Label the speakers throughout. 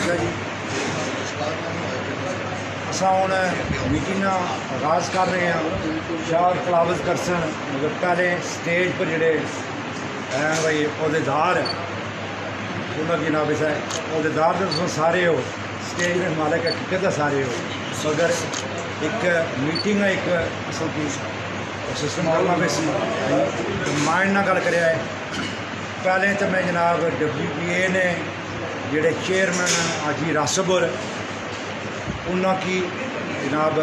Speaker 1: अच्छा जी, असा हूँ मीटिंग आगाज़ कर रहे हैं। शाह कलावत करसन मगर पहले स्टेज पर जोड़े हैं भाई अहदेदार उन्होंने जनाब इस अहदेदार तो तुम सारे हो, स्टेज में मालिक हकीकत का सारे हो, मगर एक मीटिंग है, एक असल की सिस्टम करना पे माइंड ना गल कर। पहले तो मैं जनाब WPA ने जोड़े चेयरमैन हाजी रासबर उन्होंने जनाब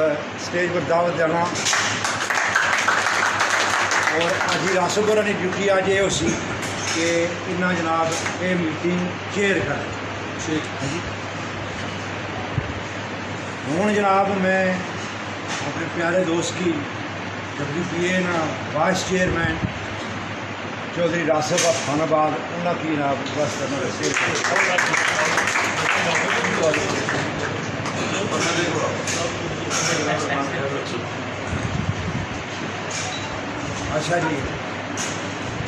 Speaker 1: स्टेज पर दावत देना और हाजी रासबर ने ड्यूटी अज ये सी कि इन्हें जनाब ये मीटिंग चेयर कर। हूँ जनाब मैं अपने प्यारे दोस्त की WPA ना वाइस चेयरमैन चौधरी रासिफ खानाबाद उन्होंने जनाब बस अच्छा जी,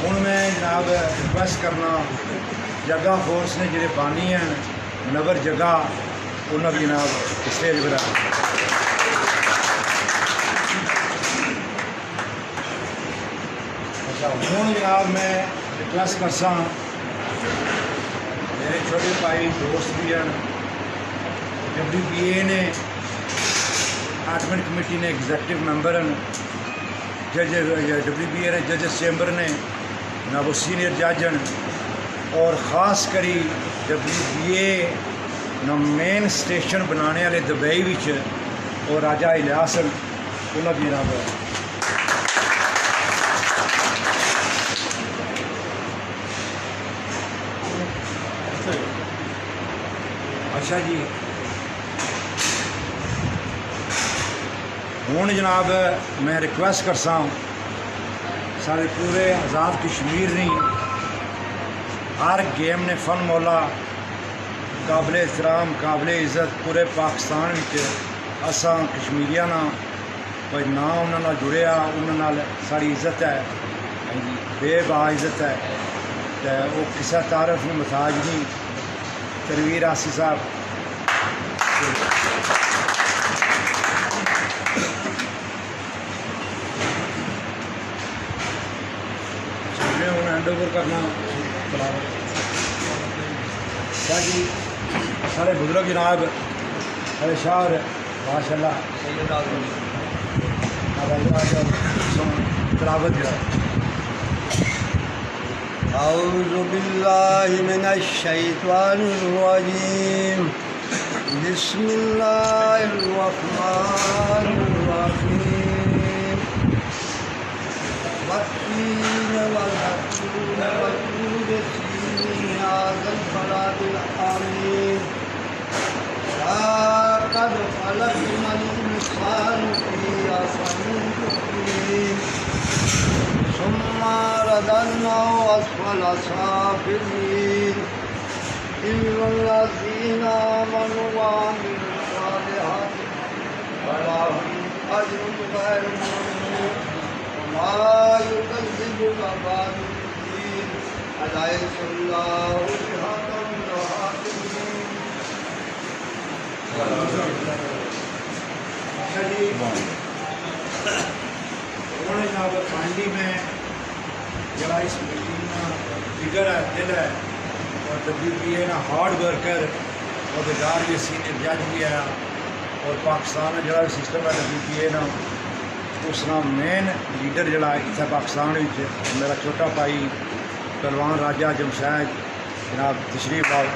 Speaker 1: हूँ मैं जनाब रिक्वेस्ट करना जगह फोर्स ने जोड़े बानी हैं नगर जगह उन्होंने जनाब स्टेज पर हूँ जनाब मैं रिक्वेस्ट करसा मेरे छोटे भाई दोस्त भी हैं WPA ने एडमिट कमेटी ने एग्जैक्टिव मैंबर हैं जज WPA ने जजेस चैंबर ने ना वो सीनियर जज हैं और ख़ास करी WPA ना मेन स्टेशन बनाने वाले दुबई विच और राजा इलियास उन्होंने जनाब अच्छा जी। हूँ जनाब मैं रिक्वेस्ट करसा सारे पूरे आज़ाद कश्मीर ने हर गेम ने फन मौला काबिल एहतराम काबिल इज़्ज़त पूरे पाकिस्तान असा कश्मीरिया ना कोई ना उन्होंने जुड़िया उन्होंने साड़ी इज़्ज़त है बेबा इज़्ज़त है तो वो किसी तारफ में मुताज नहीं। तनवीर आसी साहब हैंड ओवर करना जी सारे बुजुर्ग जनाब सारे शाह माशाल्लाह तलावत
Speaker 2: औज़ु बिल्लाहि मिनश शैतानिर रजीम बिस्मिल्लाहिर रहमानिर रहीम वत्तीन वज़ैतून वतूर सीनीन हाज़ल बलादिल आमीन लक़द ख़लक़नल इंसान फ़ी अहसनि तक़वीम सुम्मा रददनाहु अस्फ़ला साफ़िलीन इल्लल्लज़ीना आमनू व अमिलुस्सालिहाति फलहुम अज्रुन ग़ैरु ममनून व मा युकज़्ज़िबुका बअदु बिद्दीन अलैहिस्सलाहु बिहक़्क़िल हाकिमीन।
Speaker 1: जनाब फाइनली में जरा इस मीटिंग का फिगर है दिल है और WPA ना हार्ड वर्कर और बेदार भी सीनियर जज भी है और पाकिस्तान में जरा सिस्टम है WPA ना उसका मेन लीडर जरा इतना पाकिस्तान मेरा छोटा भाई पहलवान राजा जमशैद जनाब तशरीफ लाओ।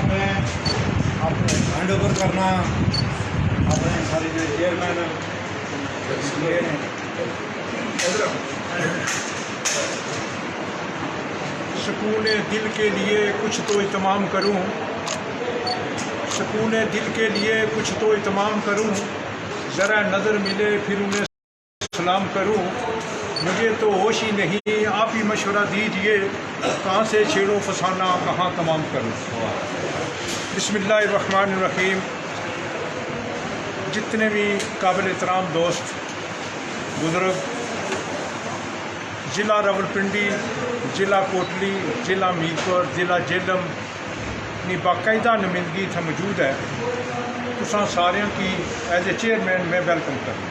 Speaker 1: मैं अपने हैंड ओवर करना अपने सारे जो चेयरमैन
Speaker 3: सुकून दिल के लिए कुछ तो इत्माम करूं, सुकून दिल के लिए कुछ तो इत्माम करूं, ज़रा नज़र मिले फिर उन्हें सलाम करूं, मुझे तो होश ही नहीं आप ही मशवरा दीजिए कहाँ से छेड़ो फसाना कहाँ तमाम करूं। बिस्मिल्लाहिर्रहमानिर्रहीम जितने भी काबिल एहतराम दोस्त बुज़ुर्ग, ज़िला रावलपिंडी, ज़िला कोटली, ज़िला मीरपुर, ज़िला जेलम की बाकायदा नुमाइंदगी इत्थे मौजूद है, तुसां सारियां की एज ए चेयरमैन मैं वेलकम करना।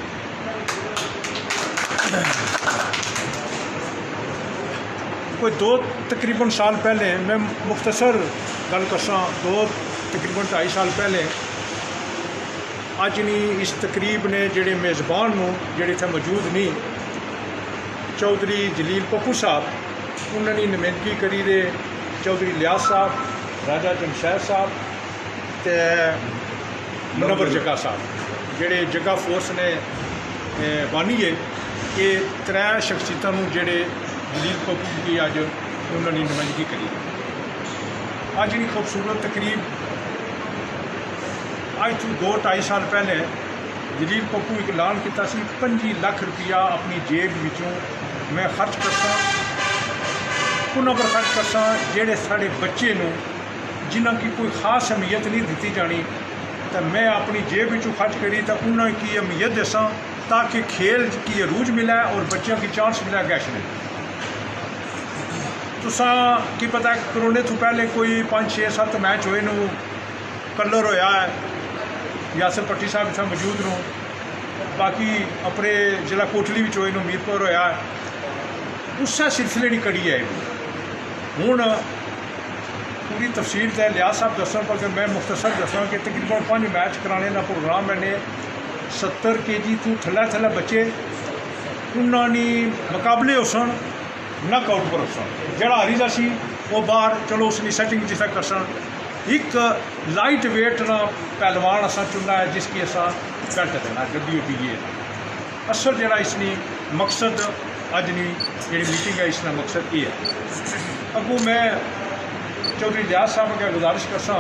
Speaker 3: कोई दो तकरीबन साल पहले, मैं मुख्तसर गल करसां, तकरीबन 2.5 साल पहले अज नहीं इस तकरीब ने जेडे मेज़बान नूं जेडे इत्थे मौजूद नहीं, चौधरी जलील पप्पू साहब, उन्होंने नुमाइंदगी करी दे चौधरी लियास साहब, राजा जमशैद साहब ते मुनव्वर जग्गा साहब, जेडे जग्गा फोर्स ने बानी है, ये 3 शख्सियतां नूं जेडे जलील पप्पू की अज उन्होंने नुमाइंदगी करी। अज की खूबसूरत तकरीब अज तो 2-2.5 साल पहले जलील पप्पू एक ऐलान किया, 25 लाख रुपया अपनी जेब विचों मैं खर्च करसा, उन्होंने पर खर्च करसा जेडे साढ़े बच्चे नूं जिन्हां की कोई खास अहमियत नहीं दी जानी, तो मैं अपनी जेब विचों खर्च करी तो उन्होंने की अहमियत दसा, ताकि खेल की अरूज मिले और बच्चों की चांस मिले गैश में। तुसा की पता करोने तो पहले कोई 5-6-7 मैच होए नूं, कलर होया है, यासिर पट्टी साहब इत्थे मौजूद नूं, बाकी अपने जिला कोटली विच होए नूं, मीरपुर होया है, उस सिलसिले की कड़ी है। हुण पूरी तफसील तो लियास साहब दसन, पर मैं मुख्तसर दसा कि तकरीबन 5 मैच कराने का प्रोग्राम मैंने 70 kg तो थल्ले बच्चे उन्होंने मुकाबले उसन नक आउट पर उसन, जड़ा हारी दा सी वो बाहर, चलो उसकी सैटिंग जिस कर सन। एक लाइट वेट ना पहलवान असा चुनना है जिसकी असा बेल्ट देना WBA। असल जरा इसनी मकसद अज नी जी मीटिंग है, इसका मकसद ये है। अगू मैं चौधरी लियास साहब अगर गुजारिश करसा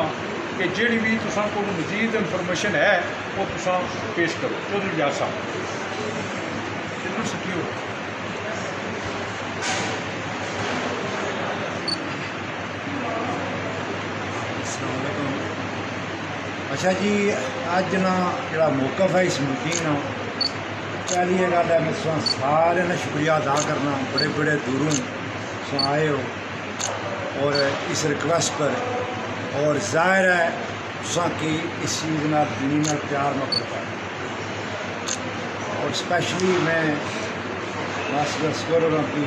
Speaker 3: कि जी भी तुसां को मजीद इंफॉर्मेशन है वो तुसां पेश करो। चौधरी लियास साहब जरूर सकियो।
Speaker 1: अच्छा जी, अज ना जो मौकफ है इस मीटिंग ना, पहली गल है मैं सारे ने शुक्रिया अदा करना, बड़े बड़े दूरों आए हो और इस रिक्वेस्ट पर, और जाहिर है तुसा कि इस चीज़ ना दीन नाल प्यार मोहब्बत है। और स्पैशली मैं बस करो कि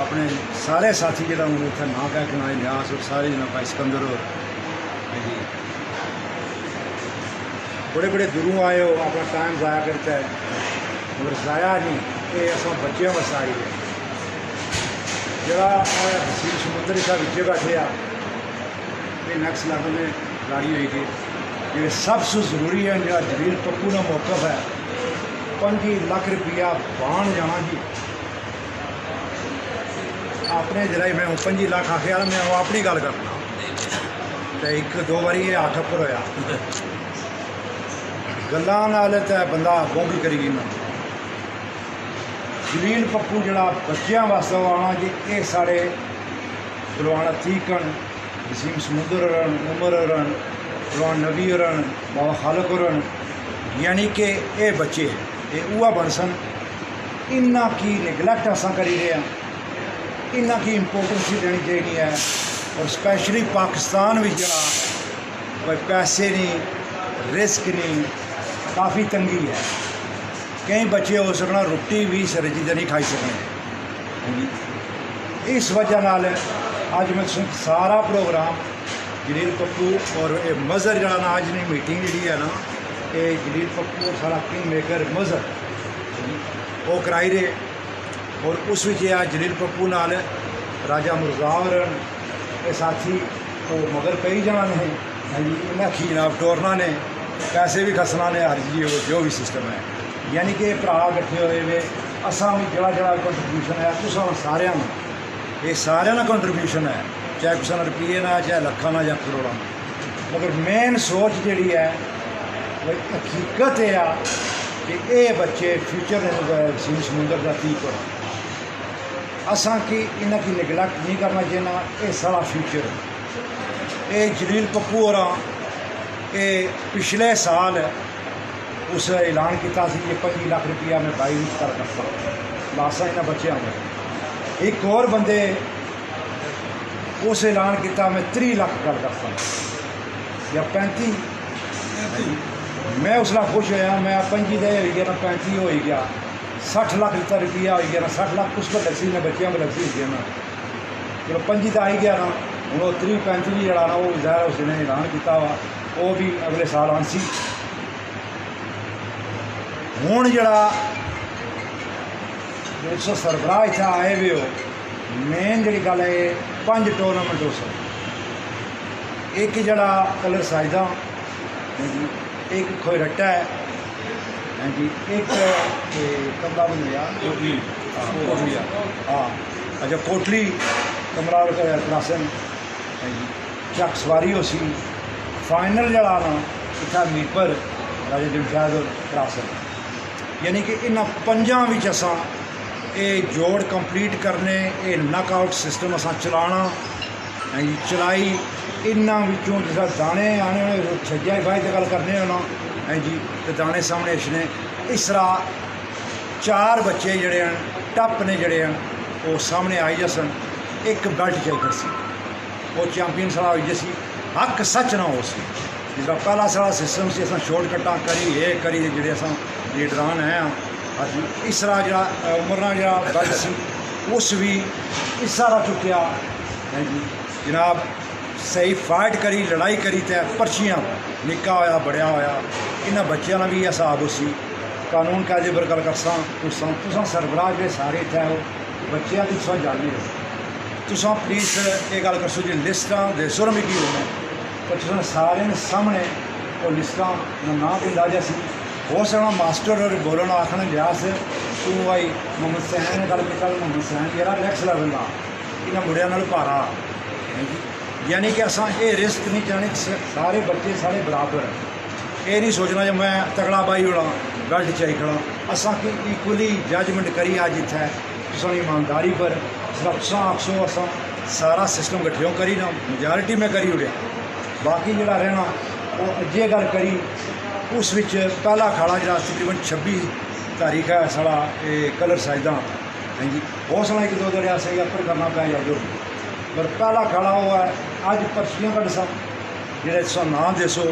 Speaker 1: अपने सारे साथी जो उन्होंने ना कह के ना लिहाज और सारे जना भाई सिकंदर और जी बड़े बड़े दूरों आए हो, अपना टाइम ज़ाया करता है, मगर ज़ाया नहीं कि असा बच्चों बस आई है। जरा वसीम समुंदर का बच्चे बैठे आ, नेक्स्ट लेवल में गाड़ी हुई थी, जो सबसे ज़रूरी है जो जलील पप्पू का मौकफ है, 25 लाख रुपया बाण जाना जी। अपने जरा मैं 25 लाख आखे वाला मैं अपनी गल करना, तो 1-2 बारी ये 8 अपर होया गल्लां नाल ते बंदा बोंगी करी गई। जलील पप्पू जड़ा बच्चों वास्ते आना जी, ये साढ़े पहलवान अतीकन, वसीम समुंदर होरन, उमर होरन, पहलवान नबी होरन, बाबा खालक होरन, यानी कि ये बच्चे ये उआ बन सन। इन्ना की निगलैक्ट असां करी रहे हैं, इन्ना की इंपोर्टेंस देनी चाहिए है। और स्पैशली पाकिस्तान में जरा कोई पैसे नहीं, रिस्क नहीं, काफ़ी तंगी है। कई बच्चे हो सकना रोटी भी सरजी नहीं खाई सकने। इस वजह नाल अज मैं सारा प्रोग्राम जलील पप्पू और ये मज़हर जरा ना अज की मीटिंग जी है ना, ये जलील पप्पू सारा किंग मेकर मज़हर वो कराई रहे। और उस जलील पप्पू नाल राजा मुर्जा होरन ये साथी वो मगर कई जना ने जी, इन्हें खी जनाब टोरना ने पैसे भी खसना ने, हर जी जो भी सिस्टम है, यानी कि भरा कट्ठे हुए वे असा भी जड़ा जड़ा कंट्रीब्यूशन है तुसा सारिया ये सारिया का कंट्रीब्यूशन है, चाहे किसी रुपये ना, चाहे लखा ना, या करोड़ा ना। मगर मेन सोच जी है वो हकीकत है कि ये बच्चे फ्यूचर वसीम समुंदर का धी पर असा कि इन्ह की निगलैक्ट नहीं करना चाहिए। ये सारा फ्यूचर ये जलील पप्पू और ये पिछले साल उस ऐलान किया कि 25 लाख रुपया मैं 22 कर दसा लाशा इन्होंने बच्चों में। एक और बंदे उस ऐलान किया मैं 30 लाख कर दसा या 35। मैं उसला खुश होया, मैं 25 दे हो गया ना 35 हो गया, 60 लाख रुपया हो गया ना, 60 लाख कुछ को लग सी ना बच्चों में लग सी गया ना, चलो 25 तो आई गया ना। हूँ 30-35 भी जरा ना वो ज़ाहिर उसने ऐलान किया वा वो भी अगले साल आंसी। हूँ जरा जो सरबराह इतना आए हुए हो, मेन जी गल है 5 टूर्नामेंट उस एक जरा कलर साइदा एक खोरट्टा है जी, एक कमरा बन गया कोटली। हाँ अच्छा कोटली कमरा क्रासन चक सवारी हो सी। फाइनल जरा ना इतना मीरपुर राजा जमशेद क्रासन। यानी कि इन्होंने 5 में असा ये जोड़ कंप्लीट करने, ये नकआउट सिस्टम असा चलाना है जी। चलाई इन्होंने जिस दाने आने छज्जा बाई की गल करने होना है जी, तो दाने सामने इसने इस तरह 4 बच्चे जड़े हैं टप ने जड़े हैं वो सामने आई जसन। एक बेल्ट चाहिए सी वो चैंपियन सारा हो जैसी हक सच ना हो सी। जिस पहला सारा सिस्टम से अस शॉर्टकटा करी ये करी जे अस लीडरान है इस तरह जरा उमरना जरा बेल्ट सी उस भी इस सारा चुकया है जी जनाब। सही फाइट करी लड़ाई करी तो पर्चियाँ निका होया बड़िया होया। इन्होंने बच्चों का भी हिसाब उसी कानून कायदे पर गल करसा तुसा सरबराह जो सारे इतना हो बच्चों की तुम जानते हो। तुसा प्लीज़ ये गल करसो जी लिस्टां दे सुर मिगी होने पर तुसें सारे सामने वो लिस्टां ना भी अंदाजा सी। हो सकता मास्टर और बोलना आखना लिहाज तू भाई मोहम्मद सैन ने गल की मोहम्मद सैन जरा नैक्सट लेवल का इन्होंने मुड़िया नाल भारा। यानी कि असा ये रिस्क नहीं चाहते सारे बच्चे सारे बराबर। ये नहीं सोचना जो मैं तगड़ा बाई होना बेल्ट चाहिए खड़ा। असा कि इक्वली जजमेंट करी अज इतना तुम ईमानदारी पर तुसा आखसो असा सारा सिस्टम गठियों करी ना मेजॉरिटी में करी उड़िया। बाकी जरा रहना वो अजे गल करी उस विच पहला अखाड़ा जरा तकरीबन 26 तारीख है साड़ा ये कलर साइदा हाँ जी। हो सकता एक 2 दरिया से अपर करना पै या जो पर पहला अखाड़ा वो है अज पर्चियाँ कट सा जे तुम नाम दसो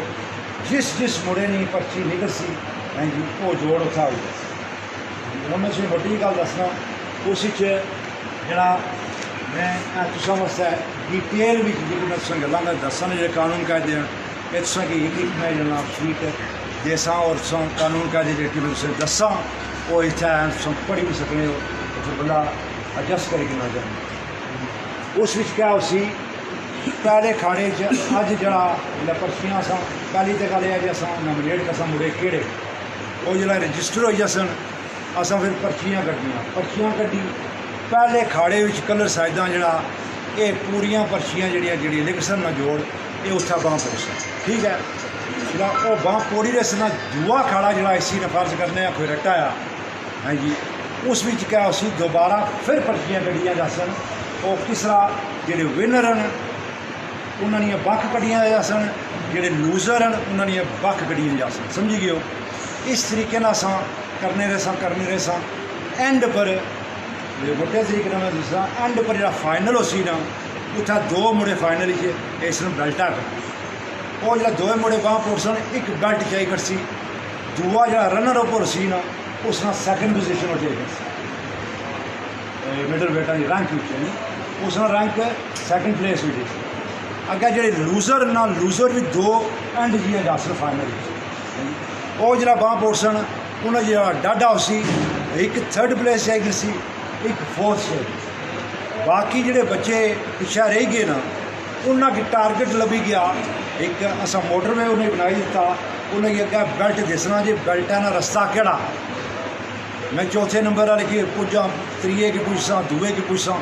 Speaker 1: जिस जिस मुड़े ने पर्ची निकल सी हाँ जी वो जोड़ उत्था हो गया। मैं तुम वड्डी गल दसना उस जरा मैं तुसा वास्ते डिटेल भी जी मैं तुम गल्लां दसा जो कानून कायदे ये तुसा कि एक मैं जनाब शीट देसा और तुम कानून कायदे जी मैं तुसें दसा वो इतना तुम पढ़ी भी सकते हो तो बंदा एडजस्ट करके ना जाए। उस विच क्या उसी पहले खाड़े अज जरा पर्चियां अस पहली तो गल है अस नोमिनेट करसा मुड़े केड़े वो जो रजिस्टर हो जासन अस फिर पर्चियां कड्डियां पर्चियां कड्डी पहले खाड़े विच कलर साइदा जरा ये पूरियां पर्चियां जी लिख सन ना जोड़ ये उत्था बांह पोड़सन ठीक है जरा वो बांह पोड़ी रहे सन। दूआ खाड़ा जरा इसी ने फर्ज करने कोई रट्टा आ हाँ जी उस विच क्या उसी दोबारा फिर पर्चियां कड्डियां जासन। वो किस तरह जोड़े विनर हैं उन्होंने बख कड्डियां जासन जोड़े लूजर हैं उन्होंने बख कड्डियां जासन समझी गए हो। इस तरीके अस करने रहे सा एंड पर मोटे तरीके मैं दसा एंड पर जो फाइनल हो सी ना उत्थे 2 मुड़े फाइनल इस बेल्टा कर वो जो 2 मुड़े बांह पोड़सन एक बेल्ट चाहिए कर सी। दूआ जो रनर अप हो सी ना उसना सैकेंड पोजिशन हो चाहिए मिडल वेटा की रैंक उसना रैंक सैकेंड प्लेस हुई अगर जो लूजर ना लूजर भी 2 एंड जी जासन फाइनल वो जो बांह पोड़सन उन्हें जो डाडा उसी एक 3rd प्लेस चाहिए सी एक 4th चाहिए। बाकी जोड़े बच्चे पिछा रह गए ना उन्होंने टारगेट लभी गया एक असा मोटरवे उन्हें बनाई दिता उन्हें अगर बेल्ट दसना जी बेल्ट है ना रस्ता केड़ा मैं 4थे नंबर वाले की पुजा 3 की पुछसा 2 की पुछसा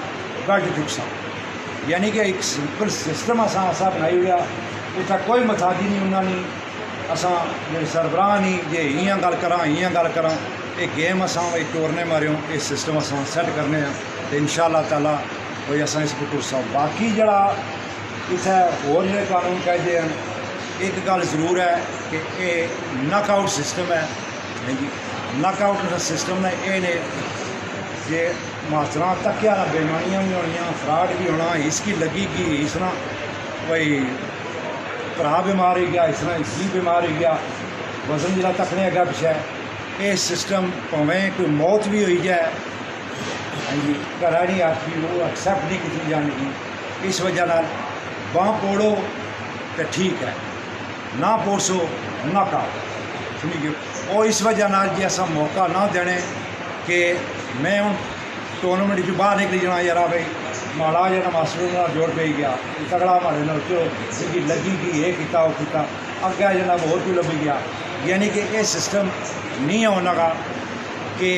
Speaker 1: बेल्ट चुकसा। यानी कि एक सिंपल सिस्टम असा बनाई हुआ उत्थे कोई मथाजी नहीं उन्होंने असा जो सरबराह नहीं जे इं गल करा ये गेम अस एक टोरने मारियों ये सिस्टम अस सैट करने तो इंशाअल्लाह ताला कोई अस इस टुरसा। बाकी जरा इतने होर जो कानून कायदे हैं एक गल जरूर है कि ये नकआउट सिस्टम है है जी नॉकआउट का सिस्टम ने ये ने जे मास्टरा तक्या बेईमानियां भी होनियां फ्रॉड भी होना इसकी लगी कि इसना भाई भरा बीमार हो गया इसना इसकी बीमार हो गया वजन जिला तकने अग्गे पिछे ये सिस्टम भावें कोई मौत भी हुई जाए हाँ जी घरा नहीं आखी वो एक्सैप्ट नहीं की जाएगी इस वजह नाल बांह पोड़ो तो ठीक है ना पोड़सो ना काओ समझ गए और इस वजह नाल जे असा मौका ना देने कि मैं हूँ टूर्नामेंट जो बाहर निकली जाना यार भाई माड़ा जरा मास्टर नाल जोड़ पे गया तगड़ा माड़े नाल चलो जिसकी लगी कि ये किया वो किया अगे जना होर कोई लभी गया यानी कि ये सिस्टम नहीं होना का कि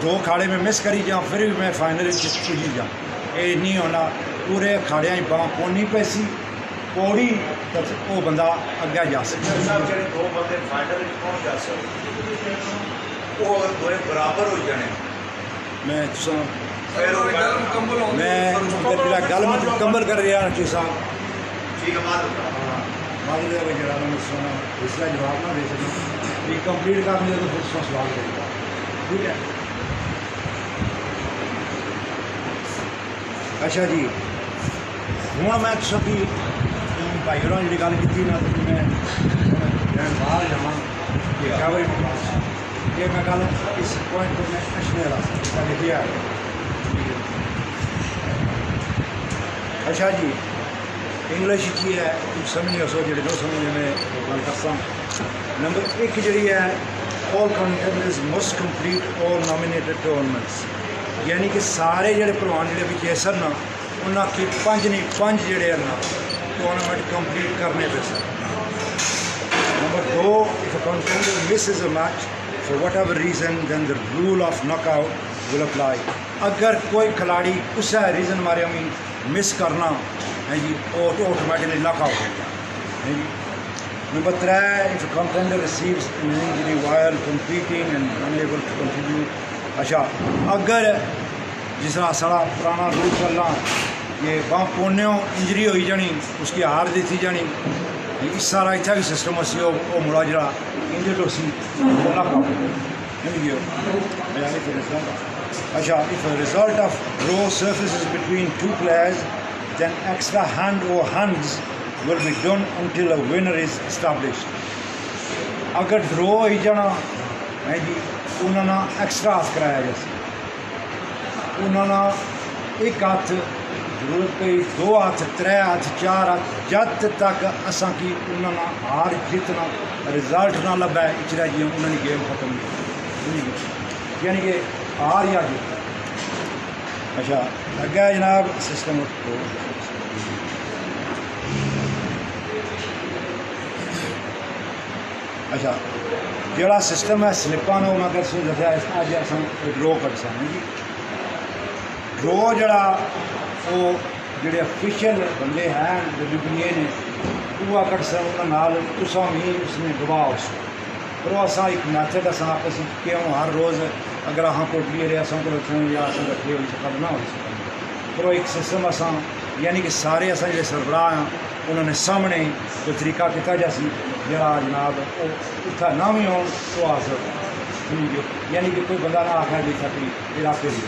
Speaker 1: 2 अखाड़े में मिस करी जाऊँ फिर भी मैं फाइनल पुजी जाऊँ ये नहीं होना पूरे अखाड़िया बांह पौनी पैसी पौड़ी तो वो बंदा अगे जा सकता
Speaker 4: जो 2 बंदे फाइनल पहुँच जा सकते वो अगर दोए बराबर हो जाने
Speaker 1: मैं
Speaker 4: फिर
Speaker 1: मैं पहला गल मैं मुकम्मल कर रहा ची साहब
Speaker 4: ठीक है
Speaker 1: बाद जरा मैं सुना इसका जवाब ना दे सकूँ ये कंप्लीट कर लिया तो फिर सवाल करेगा ठीक है अच्छा जी हूँ मैं सभी भाई होर जी गल की ना तो मैं बाहर जावा क्या ये मैं गल इस पॉइंट पर मैं अशने वाला लिखिया अच्छा जी इंग्लिश की है कुछ समझिए सो जो नहीं समझे मैं गल करता नंबर 1 जी है all contenders must complete all nominated tournaments यानी कि सारे जोड़े भलवान जोड़े विच सर ना उन्होंने 5 नहीं 5 जोड़े ना टूर्नामेंट कंप्लीट करने पे sir number 2 if a contender misses a match for whatever reason then the rule of knockout will apply अगर कोई खिलाड़ी उस रीज़न मारे हमें मिस करना है जी वो तो ऑटोमेटिकली नॉकआउट हो गया है जी number 3 if a contender receives an injury while competing and unable to contribute अच्छा अगर जिस तरह सारा पुराना रूल चलना ये बांह पोने इंजरी हो जानी उसकी हार दी थी जानी इस सारा इतना भी सिस्टम असी वो मुड़ा जरा इंजर्ड हो सी अच्छा if result of draw surfaces between 2 players then extra hand or hands will be done until a winner is established अगर ड्रॉ हो जाना है जी उन्होंने एक्स्ट्रा हाथ कराया जैसे उन्होंने एक हाथ जरूरत पई 2 हाथ 3 हाथ 4 हाथ जब तक असा की उन्होंने हार जितना रिजल्ट ना लभे इचरा जी उन्होंने गेम खत्म नहीं यानी कि हार या जीत अच्छा अगे जनाब सिस्टम अच्छा जोड़ा सिस्टम है स्लिपां ने उन्होंने दस दसिया अज अस ड्रॉ कर सकते जी ड्रॉ जड़ा वो जोड़े ऑफिशियल बंदे हैं WBA ने वो कट सकते तुसा भी उसमें गवाह हो सको पर असा एक मैथड अस आपस क्यों हर रोज़ अगर अह कोटली रहे असा को रखूँ या अस कट्ठे हो सकते ना हो सकते पर एक सिस्टम असा यानी कि सारे अस जो सरबराह हैं उन्होंने सामने कोई तरीका किया जैसी जरा जनाब वो इतना ना भी हो तो आ सकते यानी कि कोई बंदा ना आखिर भी सकती इलाके की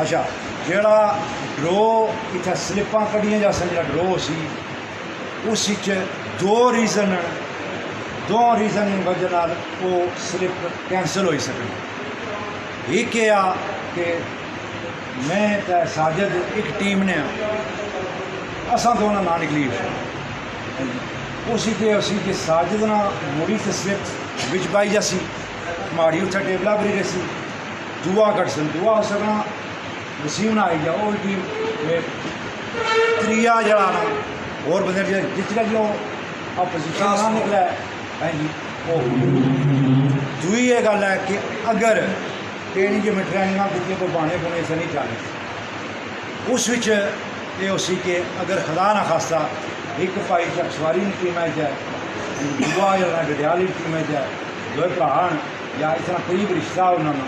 Speaker 1: अच्छा जोड़ा ड्रॉ इतना स्लिपां कढ़िया जा जो ड्रॉ सी उस 2 रीज़न की वजह वो स्लिप कैंसल हो सकती एक आ कि मैं तो साजिद एक टीम ने असा दोनों ना निकली उसी ते उसी कि साजिद ना मुड़ी तो स्लिप बिच पाई जासी माड़ी उत्थे टेबला पर ही रही दुआ कट सन दुआ हो सकना वसीम ना आई जा वो टीम त्रिया जरा ना और बंदे जितना जो अपोजिशन ना निकला है जी वो दुई ये गल है कि अगर नहीं जो मैं ट्रेनिंग की कोई बहाने बुने से नहीं चाहे उस ये उसी के अगर खुदा ना खास्ता एक भाई चकसवारी टीम है दुआ या गडियाली टीम है दो भरा या इतना करीब रिश्ता उन्होंने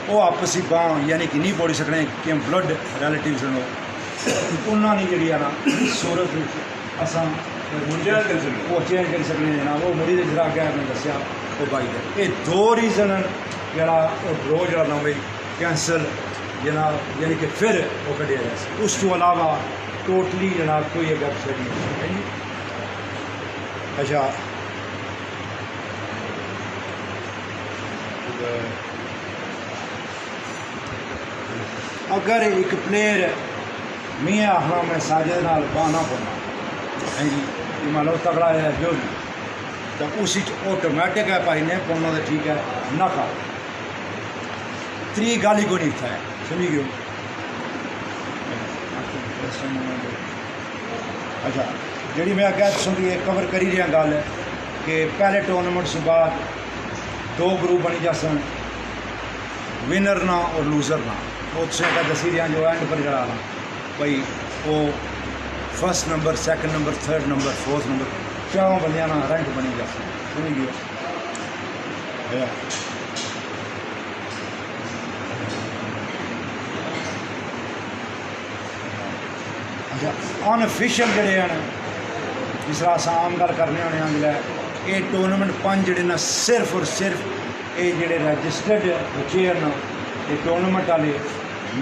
Speaker 1: वो आपसी बांह यानी कि नहीं पौड़ी सकने कि ब्लड रिलेटिव्स उन्होंने जी ना सूरत असा
Speaker 4: चेंज करी सकने
Speaker 1: वो चेंज करी सकने जनाब वो मुड़ी दे जरा गया मैं दसिया वो बाई दे ये दो रीजन जरा ड्रो जरा ना भाई कैंसल जनाब यानी कि फिर वो कटिया जा उस तो अलावा टोटली जनाब कोई अगर नहीं है जी। अच्छा अगर एक प्लेयर मियाँ आखना मैं साजिद नाल बाना पौना है जी मान लो तगड़ा है जो भी तो उसी ऑटोमैटिक है भाई ने पौना तो ठीक है ना खा त्री गल ही कोई नहीं था समझी गए। अच्छा जी मैं कह सुनी ये कवर करी रहा गल कि पहले टूर्नामेंट से बाद दो ग्रुप बनी जासन विनर ना और लूजर ना वो तुसें दसी रहा जो एंड पर जरा भाई वो first number second number third number fourth number चारों बंदियां ना रैंक बनी जासन समझ गए। अच्छा अनऑफिशियल जड़े हैं जिस तरह अस आम गल करने होने जिसलै ये टूर्नामेंट 5 जड़े ना सिर्फ और सिर्फ ये जड़े रजिस्टर्ड बच्चे हैं ये टूर्नामेंट वाले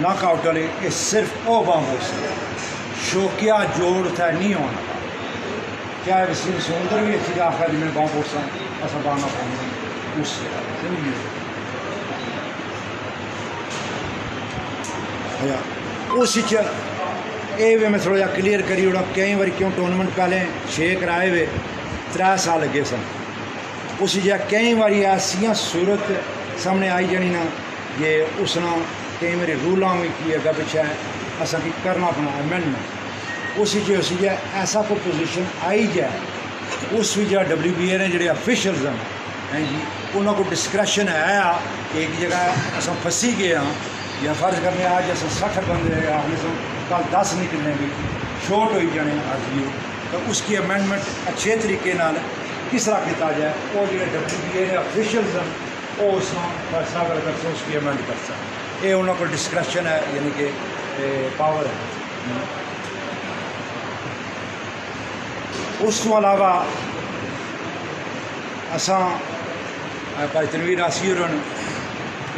Speaker 1: नॉकआउट वाले ये सिर्फ वो बाम हो सकते शौकिया जोड़ उत्थै नहीं होना चाहे वसीम समुंदर भी अच्छी आखिर जिन्हें बाम हो अस बाना पाऊंगे उस उस ये भी मैं थोड़ा जहा क्लीयर करी ओड़ा कई बार क्यों टूर्नामेंट पहले 6 कराए हुए 3 साल लगे सन उस जगह कई बार ऐसियां सूरत सामने आई जानी ना जे उसना कई बार रूलों में की अगर पिछे असा की करना अपना अमेंडमेंट उस जगह ऐसा कोई पोजीशन आई जाए उस भी जगह WBA ने जोड़े ऑफिशियल्स हैं जी उन्होंने को डिस्क्रैशन है एक जगह असा फंसी गए हाँ या फर्ज करने आज अस 60 बंदे आखने सो कल 10 निकलने भी शॉर्ट हो जाने अज भी तो उसकी अमेंडमेंट अच्छे तरीके नाल किस तरह किया जाए वो जो WBA ने ऑफिशियल्स हैं वो उसमें फैसला कर सकते उसकी अमेंड कर सकते ये उन्होंने को डिस्क्रैशन है यानी कि पावर है। उस तो अलावा असा भाई तनवीर आसी होर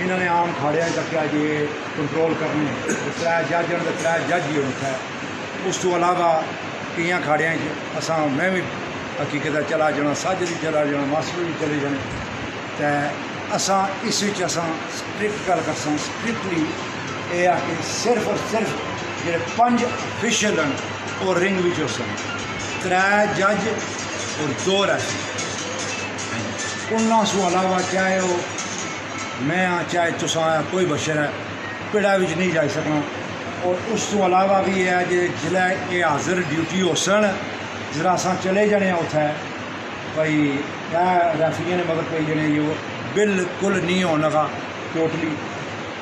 Speaker 1: इन्होंने आम खाड़िया तक अज कंट्रोल करने 3 जज होने 3 जज ही होता है। उस तो अलावा कई खाड़िया असा मैं भी हकीकत चला जाना साजिद भी चला जाना मास्टर भी चले जाने तो असा इस स्ट्रिक्ट गल कर स्ट्रिक्टली ये आ कि सिर्फ और सिर्फ जो 5 ऑफिशियल हैं वो रिंग भी हो सन 3 जज और 2 रेफरी उन्होंने अलावा चाहे वो मैं हाँ चाहे तुसा कोई बशर है पिड़ा भी नहीं जा सकना और उस तो अलावा भी है जो जिले ये हाजिर ड्यूटी हो सन जरा अस चले जाने उत्थे भाई रेफरिया ने मगर कोई जने जो बिल्कुल नहीं होने का टोटली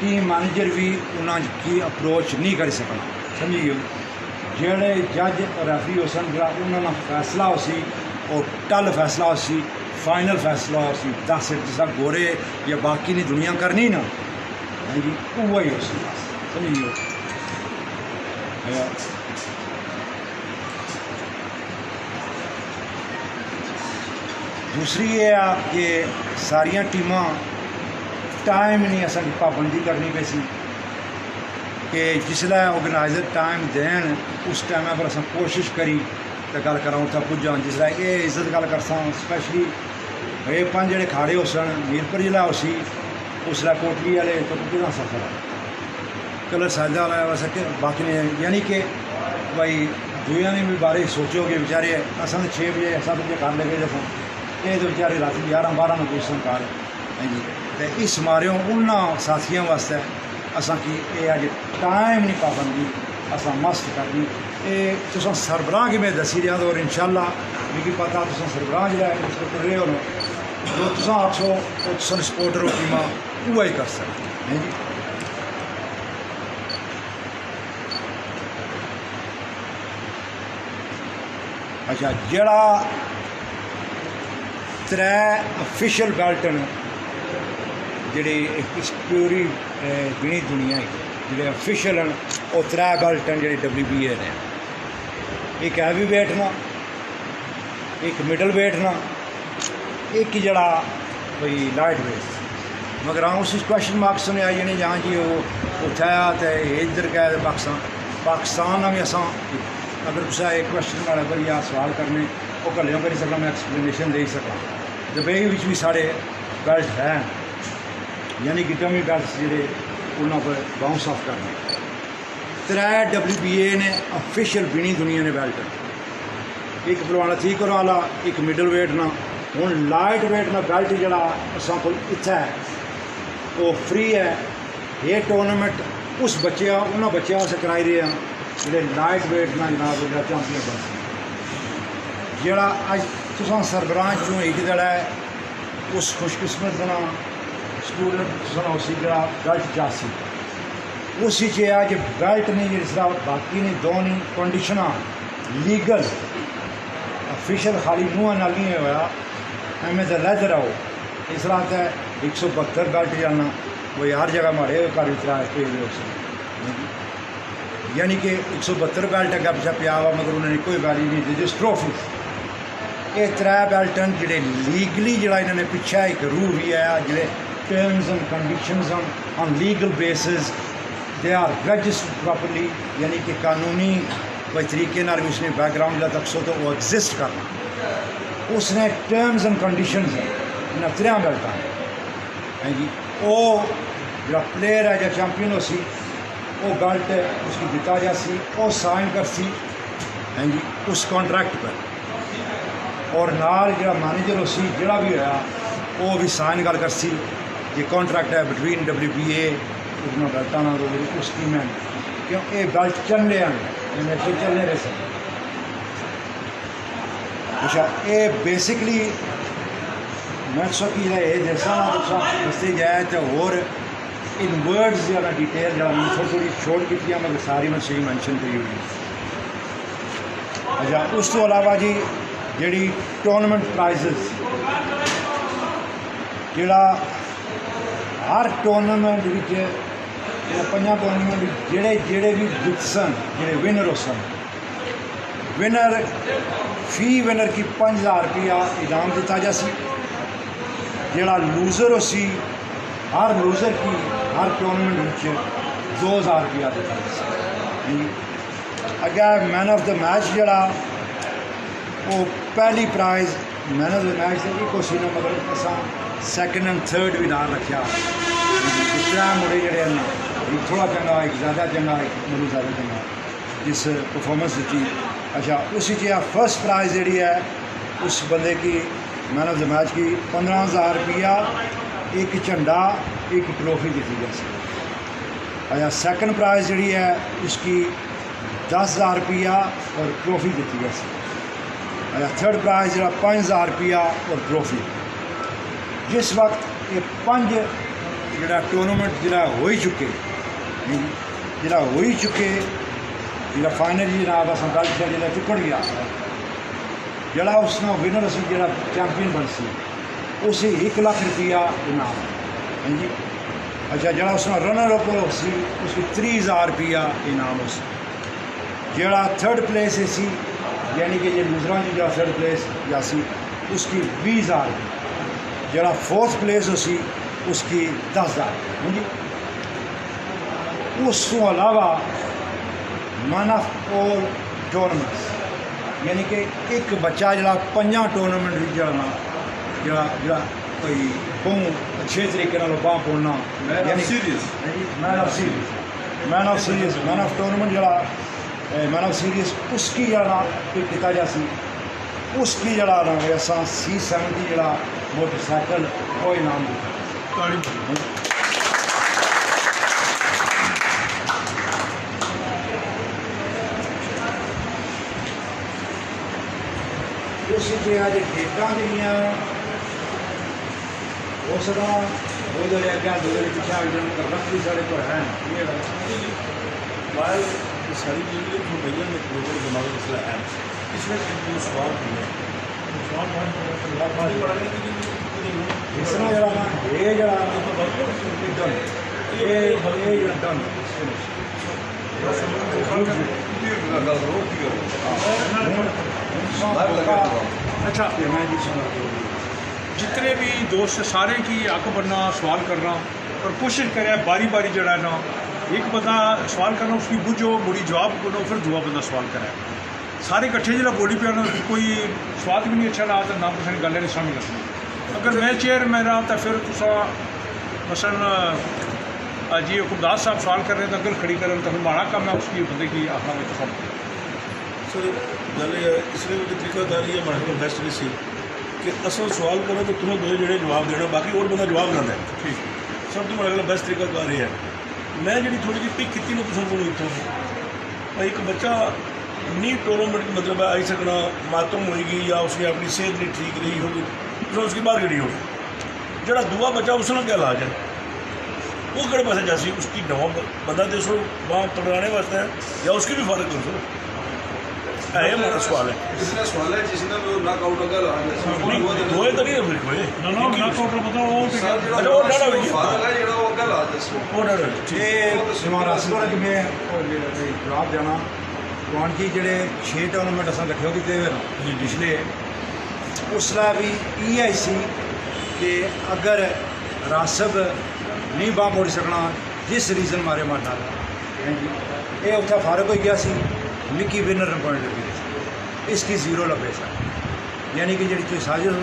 Speaker 1: टीम मैनेजर भी उन्होंने अप्रोच नहीं कर सकना समझिए जेड़े जज रेफरी हो सन जरा उन्होंने फैसला हो सी और टल फैसला हो सी फाइनल फैसला हो सी 10 जिसा गोरे या बाकी नहीं दुनिया करनी ना हाँ जी वही हो सी समझिए। दूसरी ये आ कि सारिया टीमां टाइम नहीं असा पाबंदी करनी पी सी कि जिसलै ऑर्गेनाइजर टाइम देन उस टाइम पर अस कोशिश करी तो गल करा उत्थे पुज्जां जिसलै ये इज्जत गल करसा स्पैशली ये 5 जोड़े खाड़े हो सन मीरपुर जिला हो सी उसलै कोटली वाले तो कितना सफर कलर साजा वाला वैसे बाकी ने यानी कि भाई दुनिया ने भी बारे सोचोगे बेचारे अस 6 बजे 7 बजे कर लगे जैसा ये तो बेचारे रात 11-12 में पुछन कार हाँ जी तो इस मारे उन्होंने साथियों वास्ते असा कि ये अज टाइम नहीं पाबंदी असा मस्त करनी ये तुस सरबराह की मैं दसी रहा और इंशाल्लाह मुझे पता तुस सरबराह जो रहे हो जो तुस आखो वो तुम सपोर्टर हो टीमां उही कर सकते हैं जी। अच्छा जड़ा 3 ऑफिशियल बेल्ट न जेह्ड़े इस पूरी दुनिया दुनिया जेह्ड़े ऑफिशियल न वो 3 बेल्ट न जेह्ड़े WBA ने एक हैवी वेट न एक मिडल वेट ना, एक जड़ा कोई लाइट वेट। मगर हाँ उस क्वेश्चन मार्क सुने आई जाने जहाँ जी वो उठाया तो इधर गया पाकिस्तान में असा अगर कुछ एक क्वेश्चन वाला बारी आ सवाल करने वो कल्यों करी सकना, मैं एक्सप्लेनेशन दे सका। दुबई भी साढ़े बेल्ट हैं, यानी कि डमी बेल्ट जोड़े उन्होंने पर बाउंस ऑफ करने। 3 WBA ने ऑफिशियल बिनी दुनिया ने बेल्ट, एक पलवान ठीक करो वाला, एक मिडल वेट ना। हूँ लाइट वेट ना बेल्ट जरा असा को इतना है वो फ्री है। ये टूर्नामेंट उस बच्चे उन्होंने बच्चों से कराई रहे हैं जोड़े लाइट वेट ना जनाब जो चैंपियन बन सकें। जोड़ा अज तुसा सरबराह चो एक जड़ा है उस खुशकिस्मत ना स्टूडेंट उसी जरा बेल्ट जासी उसी च अज बेल्ट नहीं जिसका बाकी नहीं दो नहीं कंडीशन लीगल ऑफिशियल खाली मुँह नाल नहीं होया एवं तो लैदर आओ इस रात है 172 बेल्ट जाना वो हर जगह मारे घर पेज यानी कि 172 बेल्ट अगर पिछा पिया हुआ मगर उन्होंने कोई वैल्यू नहीं दी जिस ट्रॉफी। ये 3 बेल्ट हैं जोड़े लीगली जो इन्होंने पिछा एक रूल भी आया जोड़े terms and conditions on legal basis they are registered properly, यानी कि कानूनी कोई तरीके नाल भी उसने बैकग्राउंड ला तक सो तो वो एग्जिस्ट करना उसने टर्म्स एंड कंडीशंस इन 3 बेल्टा है जी। वो जो प्लेयर है जो चैंपियन हो सी वो बेल्ट उसकी दिता जासी वो साइन कर सी है जी उस कॉन्ट्रैक्ट पर, और नाल जो मैनेजर हो सी जोड़ा भी होया वो भी साइन कर सी ये कॉन्ट्रैक्ट है बिटवीन WBA उन्होंने बेल्टा ना उस टीम है क्यों ये बेल्ट चलने हैं चलने रहे सर। अच्छा ये बेसिकली मैं की जैसा दसते जाए तो और इन वर्ड्स ज़्यादा डिटेल जरा थोड़ी थोड़ी शॉर्ट की मगर सारी मैं सही मैंशन करी हुई। अच्छा उस तो अलावा जी जी टूर्नामेंट प्राइजेस जोड़ा हर टूर्नामेंट 5 टूर्नामेंट जेड़े भी जित सन जोड़े विनर हो सन विनर फी विनर की 5000 रुपया इनाम दिता जासी। जोड़ा लूज़र हो सी हर लूज़र की हर टूर्नामेंट 2000 रुपया दिता जासी। अगर मैन ऑफ द मैच जोड़ा वो पहली prize man of the match से एक उसी ने मगर असा सैकेंड एंड थर्ड भी नाल रखा। 3 मुड़े जोड़े हैं एक थोड़ा चंगा एक ज़्यादा चंगा एक मुझे ज़्यादा चंगा जिस परफॉर्मेंस की। अच्छा उसी फर्स्ट प्राइज़ जी है उस बंदे की मैन ऑफ द मैच की 15000 रुपया एक झंडा एक ट्रॉफी दी जाती। अच्छा सेकंड प्राइज़ जी है उसकी 10000 रुपया और ट्रॉफी दी जाती। अच्छा थर्ड प्राइज़ जो 5000 रुपया और ट्रॉफी। जिस वक्त ये 5 जोड़ा टूर्नामेंट जोड़ा हो ही चुके जोड़ा हो ही चुके जो फाइनल जनाब अस बेल्ट जो चुकड़ गया जोड़ा उसने विनर असी जो चैंपियन बन सी उसे 1 लाख रुपया इनाम है जी। अच्छा जोड़ा उसने रनर अप सी उसकी 30,000 रुपया इनाम उस जोड़ा थर्ड प्लेस सी यानी कि जो लूजर की जो थर्ड प्लेस जासी उसकी 20,000 जोड़ा फोर्थ प्लेस हो सी उसकी 10,000 जी। उस तो अलावा मैन ऑफ ऑल टूर्नामेंट्स यानी कि एक बच्चा जोड़ा 5 टूर्नामेंट जाना जोड़ा कोई बहुत अच्छे तरीके बाह पौना यानी man of series man of tournament जोड़ा मैन ऑफ सीरीज उसकी जरा किया जा सी उसकी जरा असा C70 जरा मोटरसाइकिल वो इनाम दिता। उसी अज डेटा जड़ियाँ हो सकता दो दो अगर दो पिछा रखी साढ़े को है
Speaker 4: सारी चीज़ें जो भैया ने ग्लोबल दिमाग मसला है इसमें जो सवाल भी है
Speaker 1: इसमें जरा ये जरा
Speaker 3: अच्छा, जितने भी दोस्त सारे की हक बनना सवाल करना और कोशिश करें बारी बारी जड़ा ना एक बंदा सवाल करना उसकी बुझो मुड़ी जवाब करो फिर दूआ बंदा सवाल करे सारे इकट्ठे जो बोली पे कोई स्वाद भी नहीं अच्छा रहा तो ना कुछ गल नहीं समझ लगती। अगर मैं चेयरमैन रहा तो फिर तुसा मसलन जी हुकुमदास साहब सवाल कर रहे हैं तो अगर खड़ी करें तो फिर माड़ा काम है उसकी बंदे की आखना में तो सब
Speaker 5: सर गल इसलिए मुझे तरीकाकारी है हमारे को बेस्ट नहीं सी कि असल सवाल करें तो तुम्हें दो जोड़े जवाब देना बाकी और बंदा जवाब ना दे
Speaker 3: ठीक
Speaker 5: सब तो हमारे को बेस्ट तरीकाकार है। मैं जी थोड़ी जी पिक की ना तुम को इतना एक बच्चा नहीं टूर्नामेंट मतलब आई सकना मातम होएगी या उसकी अपनी सेहत नहीं ठीक रही होगी तो उसकी बाहर गड़ी होगी जरा दूआ बच्चा उसने क्या इलाज है वो कड़े पासे जासी उसकी नवा बंदा दसो वहाँ पकड़ाने वास्ते है या उसकी भी फर्क कर दो है हमारा सवाल है।
Speaker 2: इसलिए सवाल है जिसने वो नॉकआउट अगर आ जाए
Speaker 5: दो तो नहीं फिर कोई
Speaker 3: ना ना नॉकआउट बताओ वो तो क्या
Speaker 5: अच्छा वो डरा हुई
Speaker 2: फादर है ਜਿਹੜਾ ਉਹ ਗੱਲ ਆ ਦੱਸੋ
Speaker 5: वो डरा
Speaker 1: ਇਹ ਸਿਮਾਰਾ ਸਵਾਲ ਕਿ ਮੈਂ ਜਵਾਬ ਦੇਣਾ ਕੌਣ ਕੀ ਜਿਹੜੇ 6 ਟੂਰਨਾਮੈਂਟ ਅਸਾਂ ਇਕੱਠੇ ਹੋ ਕੀਤੇ ਹੋਏ ਨੇ ਪਿਛਲੇ ਉਸਲਾ ਵੀ ਇਹ ਆਈ ਸੀ ਕਿ ਅਗਰ ਰਾਸਬ ਨਹੀਂ ਬਾਹ ਮੋੜ ਸਕਣਾ ਜਿਸ ਰੀਜ਼ਨ ਮਾਰੇ ਮਾਰਨਾ ਇਹ ਉੱਥੇ ਫਾਰਕ ਹੋ ਗਿਆ ਸੀ मिकी विनर पॉइंट लगी इसकी जीरो लगे सर यानी कि जी साजिश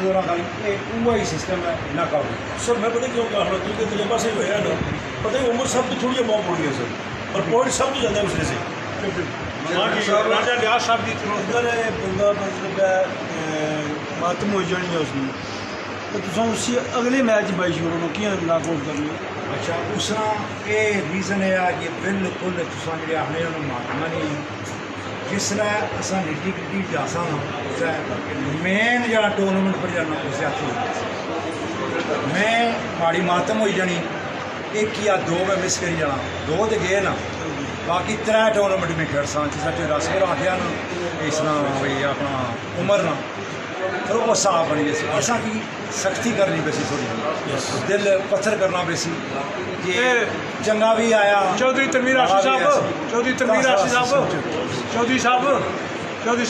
Speaker 1: वो ही सिस्टम है ना काबू
Speaker 5: सर मैं पता क्यों कहा क्योंकि तजर्बा से होया ना पता है उम्र सब तो थोड़ी बहुत पड़ गई सर और पॉइंट सब तो ज़्यादा है उसने से
Speaker 3: राजा लियाज साहब की
Speaker 6: अगर बंदा मतलब मातम हो जानी है उसमें तो तुम उसी अगले मैच बाई शुरू में किया नॉकआउट करनी
Speaker 1: अच्छा उसका ये रीज़न है कि बिल्कुल तुम जो आखने मातमा नहीं जिसलै असां निड्डी निड्डी जासा ना मेन जरा टूर्नामेंट पर जाना उस हत्थ मैं माड़ी मातम हो जानी एक या दो मैं मिस करी जाना दो तो गए ना बाकी 3 टूर्नामेंट में खेड़ सा जिस रसगर आखिया ना इस ना भाई अपना उमर ना फिर वो साफ बनी गई असा की सख्ती करनी पैसी थोड़ी दिल पत्थर करना पैसी कि चंगा भी आया
Speaker 3: चौधरी तनवीर आशी साहब चौधरी तनवीर आशी साहब चौधरी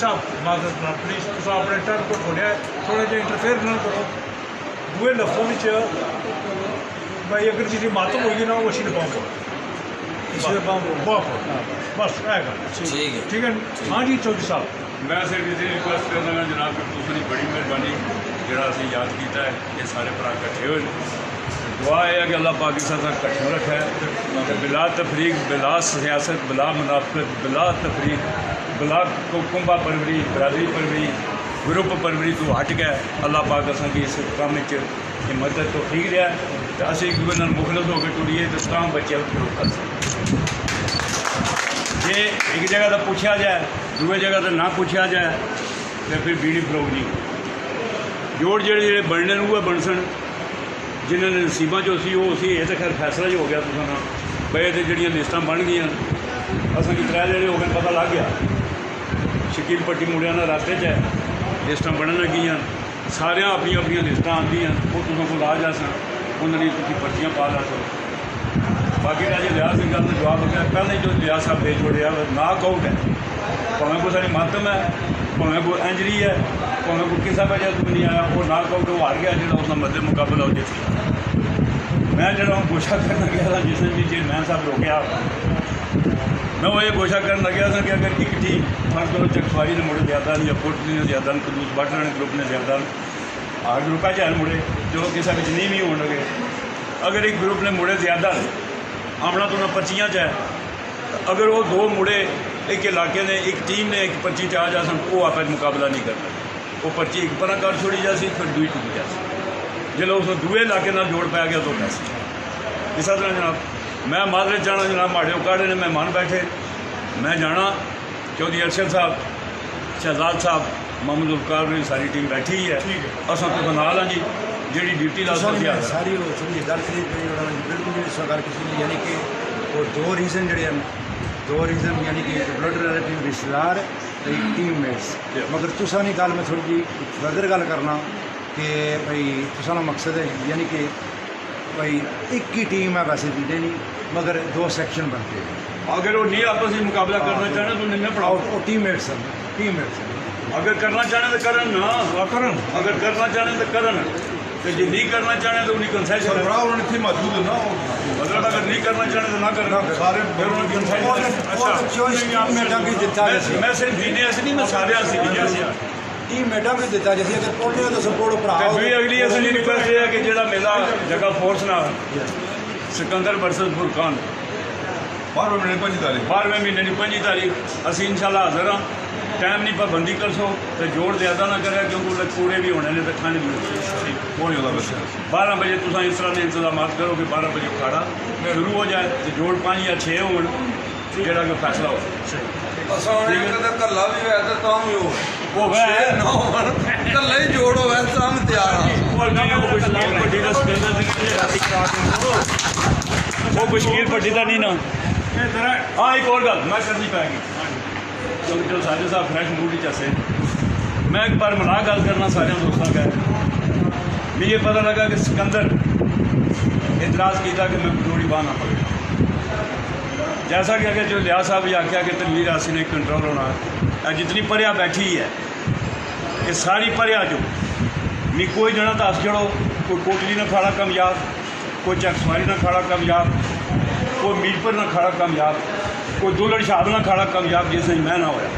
Speaker 3: साहब माजरत नाल प्लीज़ तुम अपने टर्न को छोड़िया थोड़ा जिहा इंटरफेयर ना करो दूए लफ्जों में भाई अगर किसी मातम होगी ना वो अच्छी पाओ बहुत बस है ठीक है हाँ जी चौधरी साहब
Speaker 7: मैं सिर्फ इसे रिक्वेस्ट करना जनाब कि तुसी बड़ी मेहरबानी जोड़ा असें याद किया है ये सारे भरा इकट्ठे हुए दुआ है कि अल्लाह पाक इस तरह इकट्ठे रखा है बिला तफरीक बिला सियासत बिला मुनाफत बिला तफरीक बिला कुंभा परवरी बरादरी परवरी ग्रुप परवरी तो हट गया अल्लाह पाक असा की इस काम हिम्मत तो ठीक रहा तो अस एक दूसरे मुखलस होकर टुरीए तो तां बच्चे उपयोग कर सकते जे एक जगह तो पूछा जाए दूसरी जगह तो ना पूछा जाए तो फिर बीड़ी फरोग नहीं जोड़ जेड़े बनने उहे बन सन जिन्होंने नसीबा चो सी वो सी तो खैर फैसला ही हो गया तुसा ना भाई तो जड़ियाँ लिस्टां बन गई असा कि 3 जने हो गए पता लग गया शकील पट्टी मुड़िया ना रास्ते च है लिस्टां बनन लगियां सारे अपनी अपनी लिस्टां आंदियां वो तुसां कोल आ जासन उन्होंने तुसीं पर्चियां पा ला सको बाकी राजे लिहाज सिंह गल जवाब दिया पहले जो लिहाज साहब दे छोड़िया नॉकआउट है भावें कोई सारी मातम है भावें कोई इंजरी है भावें कोई किसी वजह तो नहीं आया वो नॉकआउट वो हार गया जो उसका मध्य मुकाबला हो जित गया मैं जो कोशा करना गया था जिसने भी चेयरमैन साहब रोकया मैं वो ये कोशा कर लगे था कि अगर एक टीम फर्ज करो चकफारी ने मुड़े ज़्यादा या पुट ने ज़्यादा कदूस बाटन ग्रुप ने ज़्यादा हर ग्रुप है मुड़े जो किसी में नहीं भी होने लगे अगर एक ग्रुप ने मुड़े ज़्यादा आमना तो पर्चियाँ च है अगर वो 2 मुड़े एक इलाके ने एक टीम ने एक पर्ची च आ जा सन वो आप मुकाबला नहीं करना वो पर्ची एक पर कर छोड़ी जासी फिर दूई टुट जासी जो उस दूए इलाके नाल जोड़ पाया गया तो पैसे इस तरह जनाब मैं माजरत जाना जनाब माड़े उकाड़े ने मेहमान बैठे मैं जाना चौधरी अरशद साहब शहजाद साहब मोहम्मद उल्कार ने सारी टीम बैठी ही है असा तो नाल हाँ जी जी ड्यूटी ला
Speaker 1: सारी समझी गल बिल्कुल सरकार किसी यानी कि वो 2 रीजन जड़े यानी कि ब्लड रिलेटिव रिश्तेदार टीम मेट्स मगर तुसा नहीं गल मैं थोड़ी जी फर्दर गल करना कि भाई तुसा मकसद है यानी कि भाई एक ही टीम है वैसे जीते नहीं मगर 2 सेक्शन बनते हैं
Speaker 7: अगर वो नहीं आपस में मुकाबला करना चाहना तो नहीं पढ़ाओ।
Speaker 1: और टीममेट्स हैं टीममेट्स हैं
Speaker 7: अगर करना चाहना तो करन ना,
Speaker 3: करन
Speaker 7: अगर करना चाहना तो करन, तो जो नहीं करना चाहना तो उन्हें कंसेशन
Speaker 2: सरबराह उन्होंने इतनी मौजूद है ना
Speaker 7: मतलब अगर नहीं करना चाहना तो ना करना,
Speaker 2: सारे
Speaker 7: फिर उन्हें कंसेशन।
Speaker 1: टीममेटां भी दिता जैसे
Speaker 7: मैं सिर्फ बीने ऐसे नहीं, मैं सारे से भी जैसे
Speaker 1: टीममेटां भी दिता जैसे अगर पढ़ने हो तो सपोर्ट भरा
Speaker 7: भी अगली असली रिक्वेस्ट है कि जो मेला जगह फोर्स ना सिकंदर वर्सेस फुरकान
Speaker 2: 12वें महीने 5 तारीख
Speaker 7: 12वें महीने की 5 तारीख असी इंशाल्लाह हाजिर हाँ। टाइम नहीं पाबंदी कर सो तो जोड़ ज़्यादा ना करे क्योंकि उसके पूरे भी होने ने तो ठंड भी होनी।
Speaker 2: कौन होगा बस
Speaker 7: 12 बजे तुम इस तरह के इंतजाम करो कि 12 बजे अखाड़ा शुरू हो जाए तो जोड़ 5 या 6 हो जोड़ा कि फैसला हो।
Speaker 2: असा कदे कल्ला भी है तो तां भी
Speaker 7: वो वह
Speaker 2: कल्ला ही जोड़ होवे तां भी तैयार हां
Speaker 7: वो मुश्किल पट्टी का नहीं ना। हाँ एक और गल मैं करनी पैगी क्योंकि जो साजे साहब फ्रैश मूड ही चसे मैं एक बार मिला गल करना सारे दोस्तों का मुझे ये पता लगा कि सिकंदर इतराज़ किया कि मैं जोड़ी बाह ना पकड़ा जैसा कि अगर जो लिया साहब भी आख्या कि तनवीर आसी ने कंट्रोल होना जितनी परिया बैठी है ये सारी परिया जो मी कोई जना दस जड़ो कोई कोटली ना खाड़ा कामयाब कोई चकसवारी ना खाड़ा कामयाब कोई मीरपुर ना खाड़ा कामयाब कोई दुलड़ शाह ना खाड़ा कामयाब जिस दिन मैं ना होया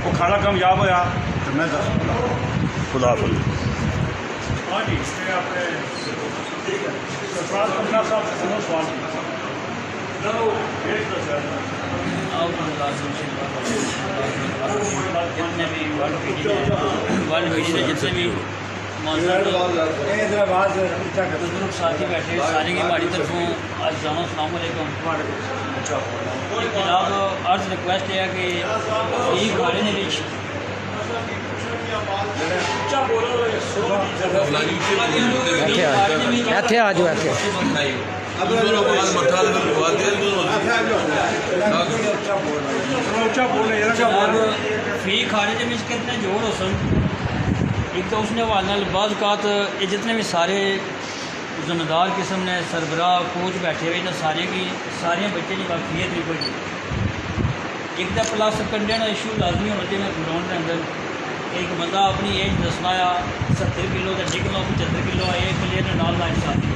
Speaker 7: वो खाड़ा कामयाब होया तो मैं दस खुदा हाफिज़। हाँ जी आपने सरफराज पंजा साहब से सवाल
Speaker 8: जितने भी वर्ल्ड मीडिया जितने भी बुजुर्ग साथी बैठे सारे की हमारी तरफों आज जाना सलामकुम जनाब अर्ज रिक्वेस्ट है कि ये खाने ने
Speaker 9: ਇੱਥੇ ਆ ਜਾਓ ਇੱਥੇ
Speaker 8: फी खाने के कितने जोड़ हो सन एक तो उसने हवाले बाज़ ये जितने भी सारे जिम्मेदार किस्म ने सरबराह कोच बैठे हुए इन्हें सारे की सारे बच्चे की वाकफियत भी कोई एक तो प्लस कंडे का इशू लाजमी होना चाहिए ग्राउंड के अंदर एक बंदा अपनी एज दसना आ 70 किलो का निकलो 75 किलो आ एक प्लेयर ने नाल इंसाफी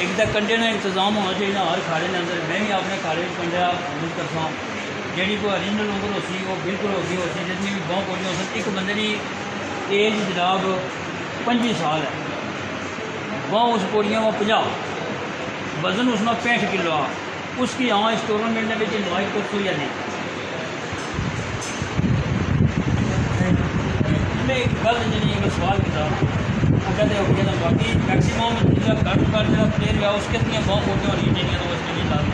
Speaker 8: एक तो कंडे का इंतजाम होना चाहिए हर खाड़े के अंदर मैं भी अपने खाड़े में कंडे यूज करता हूँ जी कोई ओरिजिनल उम्र होती वो बिल्कुल होगी होती जितनी भी बहुत बोली हो सकती एक बंदे की एज जनाब 25 साल है वह उस पोड़ियाँ वो 50 वजन उसमें 65 किलो आ उसकी हाँ इस टूर्नामेंट में इन्वाइट कर सो या नहीं मैं एक गल जी एक सवाल किया अगर तो हो गया बाकी मैक्सीमम जो घट कर जो प्लेयर है उसके इतनी बहुत मोटे होनी चाहिए तो उसके लिए लाभ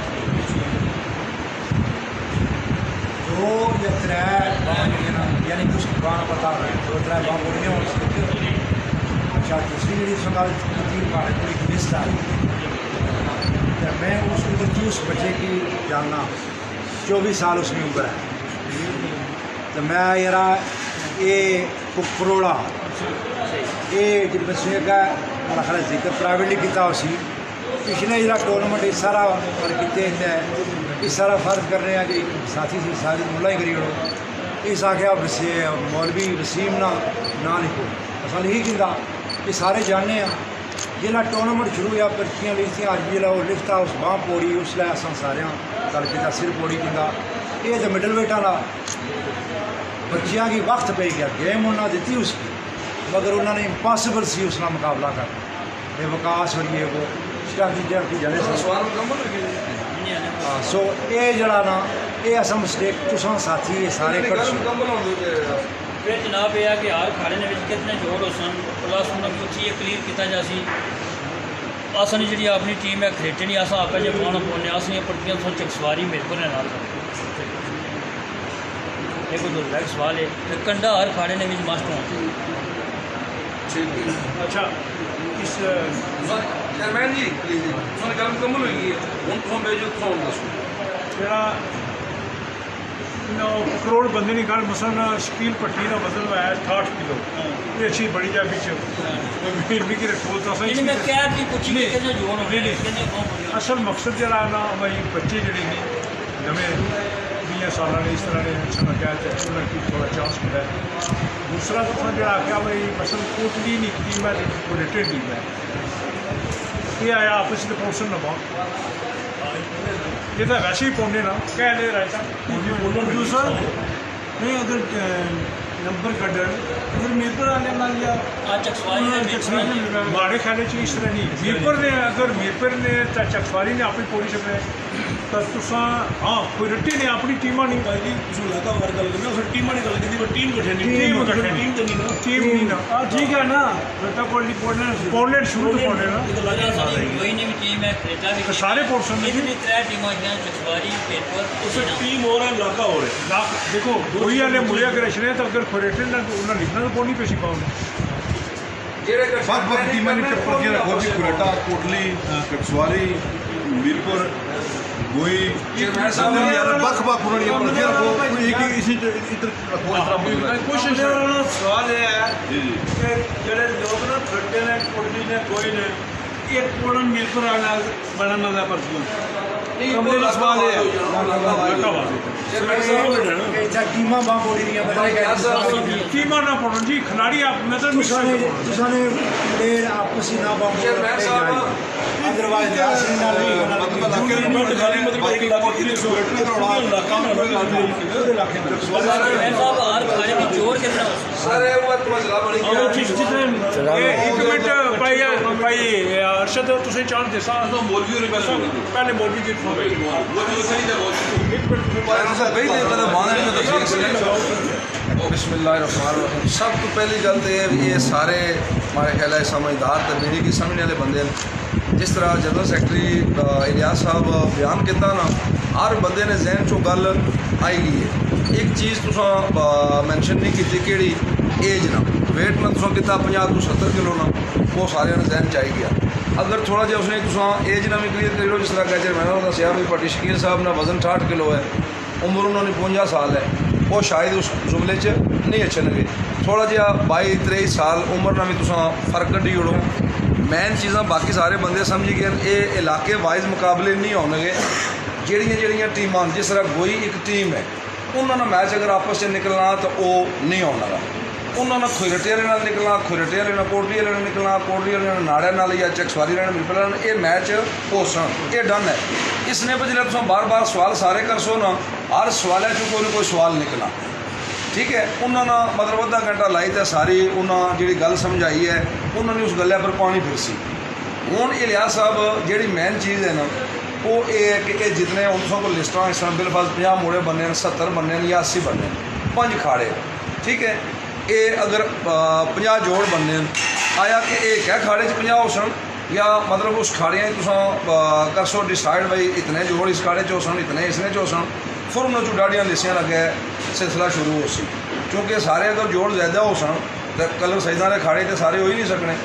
Speaker 1: दो या त्रै यानी कुछ गाना पता है 2-3 बाह बोलियां हो सकती अच्छा दूसरी जी संगाल तीन बार पूरी लिस्ट आ तो मैं उसको बच्ची उस बच्चे की जानना 24 साल उसकी उम्र है तो मैं यार ये कुकरोड़ा ये जो बच्चे का मेरा ख्याल जिक्र प्राइवेटली किया उसी पिछले जो टूर्नामेंट इस सारा किए इस सारा फर्ज कर रहे हैं कि साथी सी सारी मुला ही करी इस आख्या मौलवी वसीम ना लिखो असल यही कहता कि सारे जानने जिला टूर्नामेंट शुरू हुआ पर्चियाँ लिखियाँ अज जो लिखता उस बांह पौड़ी उसलै असा सारे गल किया सिर पौड़ी कहता ये तो मिडल वेट वाला बच्चियाँ की वक्त पे गया गेम उन्होंने दी उसकी मगर उन्होंने इम्पॉसिबल सी उसका मुकाबला कर ये विकास और ये वो स्ट्रैटेजी जाने सो ये जरा ना ये अस मिसटेक तुसा साथी ये सारे
Speaker 8: फिर जनाब यह कि हर खाने में कितने जोड़ हो सन प्लस उन्होंने उत्थे ये क्लीयर किया जासी असन जी अपनी टीम है खरेटे नहीं अस आपे जो पाना पौने अस पट्टियां थोड़ी चकसवारी मेरे को नाल एक दो लैग सवाल है तो कंडा हर खाने ने भी मस्ट होना
Speaker 3: अच्छा इस
Speaker 2: चेयरमैन जी उन्होंने गल मुकम्मल हुई है हूँ तुम भेजो तुम दसो
Speaker 3: ਜਿਹੜਾ करोड़ बंदे की गल मसलन शकील पट्टी का वजन है 68 किलो ये अच्छी बड़ी जा पिछ मिगी रखो तो
Speaker 8: मैं कैद भी पूछी कितने जोड़ हो रहे हैं कितने
Speaker 3: असल मकसद जरा ना भाई बच्चे जड़े ने नवे 20 साल ने इस तरह ने अच्छा लग्या तो उन्होंने थोड़ा चांस मिला। दूसरा तो जो आख्या भाई असल कोटली नहीं टीम है रिलेटेड टीम है ये आया आपस में पोर्सन नवा ये तो वैसे ही पौने ना कह ले रहा
Speaker 6: दूसरा नहीं अगर नंबर कड्डन अगर मीरपुर आने मान लिया
Speaker 3: माड़े ख्याल इस तरह नहीं मीरपुर ने अगर मीरपुर ने चकफारी ने अपनी पूरी सकते तो तुसा हाँ कोई रट्टी ने अपनी टीमां नहीं
Speaker 5: ਭਾਈ ਜੀ ਤੁਸੀਂ ਇਲਾਕਾ ਵਾਰ ਗੱਲ ਕਰਨਾ ਉਸ ਟੀਮਾਂ ਦੀ ਗੱਲ ਕੀਤੀ ਪਰ ਟੀਮ ਇਕੱਠੇ ਨਹੀਂ
Speaker 3: टीम इकट्ठे
Speaker 5: ਟੀਮ ਤੇ ਨਹੀਂ ਨਾ
Speaker 3: टीम नहीं ना
Speaker 6: हाँ ठीक है ना बेटा कोल्डी
Speaker 3: पोलैंड शुरू तो पोलैंड ना
Speaker 8: कोई नहीं भी टीम है क्रेटा भी
Speaker 3: तो सारे पोर्सन में
Speaker 8: भी त्रै टीमां हैं चकवारी पेपर
Speaker 5: ਉਸ ਟੀਮ ਹੋ ਰਿਹਾ ਇਲਾਕਾ ਹੋ ਰਿਹਾ
Speaker 3: देखो कोई वाले मुड़े अगर अशरे तो अगर खोरेटे ना उन्हें लिखना तो कौन नहीं पेशी पाऊंगा
Speaker 2: ਜਿਹੜੇ
Speaker 9: ਵੱਖ-ਵੱਖ ਟੀਮਾਂ ਨੇ ਟੱਪਰ ਰੱਖੋ ਜੀ ਕੁਰੇਟਾ ਕੋਟਲੀ ਕਟਸਵਾਰੀ ਮੀਰਪੁਰ ਗੋਈ
Speaker 2: ਚੇਅਰਮੈਨ ਸਾਹਿਬ ਨੇ
Speaker 9: ਯਾਰ ਵੱਖ-ਵੱਖ ਉਹਨਾਂ ਦੀਆਂ ਪਰਚੀਆਂ ਰੱਖੋ ਕੋਈ ਇੱਕ ਇਸੇ ਇੱਧਰ ਰੱਖੋ ਇਸ ਤਰ੍ਹਾਂ
Speaker 6: कोशिश सवाल ये है
Speaker 9: ਜੀ ਜੀ
Speaker 6: कि जड़े लोग ना खड्डे ने कोटली ने कोई ने एक पूर्ण मीरपुर आना बनना का पर्चियां कमरे का सवाल ये है
Speaker 2: ਚੇਅਰਮੈਨ ਸਾਹਿਬ
Speaker 1: अच्छा टीमां बां बोली दियां बदले
Speaker 3: टीमां ना पड़ो जी खिलाड़ी आप मतलब
Speaker 1: तुसाने प्लेयर आपस में ना बां
Speaker 2: चेयरमैन साहब
Speaker 1: अदरवाइज यासरी नाल
Speaker 5: ਮਤਲਬ ਖਾਲੀ ਮਤਲਬ ਇੱਕ ਇਲਾਕੇ ਦੀ ਇਲਾਕਾ
Speaker 8: साहब हर खाने में जोर कितना
Speaker 2: ਸਰ ਇਹ ਉਹ ਮਸਲਾ ਬਣੀ ਗਿਆ
Speaker 3: एक मिनट भाई अरशद तुसें चांस दे सा
Speaker 2: ਮੌਲਵੀ ਨੇ
Speaker 3: पहले मौलवी की
Speaker 10: बिस्मिल्लाहिर्रहमानिर्रहीम सब तो पहली गल तो ये सारे हमारे ख्याल है समझदार तो मेरी की समझने वाले बंदे जिस तरह जनरल सैकटरी इलियास साहब बयान किया ना हर बंदे ने जहन चो गल आई गई है एक चीज़ तुसा मैंशन नहीं की कि एज ना वेट ना तुसा किता 50 तो 70 किलो ना वो सारे ने जहन च आई गया अगर थोड़ा जिहा उसने तुसा एज ना भी क्लीयर कर लो जिस तरह कहते मैंने दसिया भी भट्टी शकील साहब का वजन 60 किलो है उम्र उन्होंने 52 साल है वो शायद उस जुमले च नहीं अच्छनगे थोड़ा जिहा 22-23 साल उम्र ना भी तुसा फर्क कड्ढी ओड़ो मेन चीज़ां बाकी सारे बंदे समझी गए ये इलाके वाइज मुकाबले नहीं होणगे ਜਿਹੜੀਆਂ टीमां जिस तरह गोई एक टीम है उन्होंने मैच अगर आपस में निकलना तो वो नहीं होना उन्होंने खोरटे वाले नाल निकलना खोरटे वाले कोटली वाले निकलना कोटली वाले नाड़े नाल या चकसवारी वाले निकलना ये मैच हो सन ये डन है इसने पर जो तुम बार बार सवाल सारे कर सो ना हर सवाल चो कोई ना कोई सवाल निकलना ठीक है उन्होंने मतलब अद्धा घंटा लाई तो सारी उन्होंने जी गल समझाई है उन्होंने उस गल पर पानी फिर सी हूँ इलियास साहब जी मेन चीज़ है ना वो ये है कि ये जितने उन को लिस्टा इस तरह बिलफाज 50 मोड़े बनने 70 बनने या 80 बनने 5 खाड़े ठीक है ये अगर 50 जोड़ बनने आया कि एक है खाड़े 50 हो सन या मतलब उस खाड़ियाँ तुम कर सो डिसाइड भाई इतने जोड़ इस खाड़े चो सन इतने इसने चो सन फिर उन्होंने चो डाड़ियाँ लिसियाँ लगे सिलसिला शुरू हो सी क्योंकि सारे अगर जोड़ ज़्यादा हो सन तो कलर सईदा के खाड़े तो सारे हो ही नहीं सकने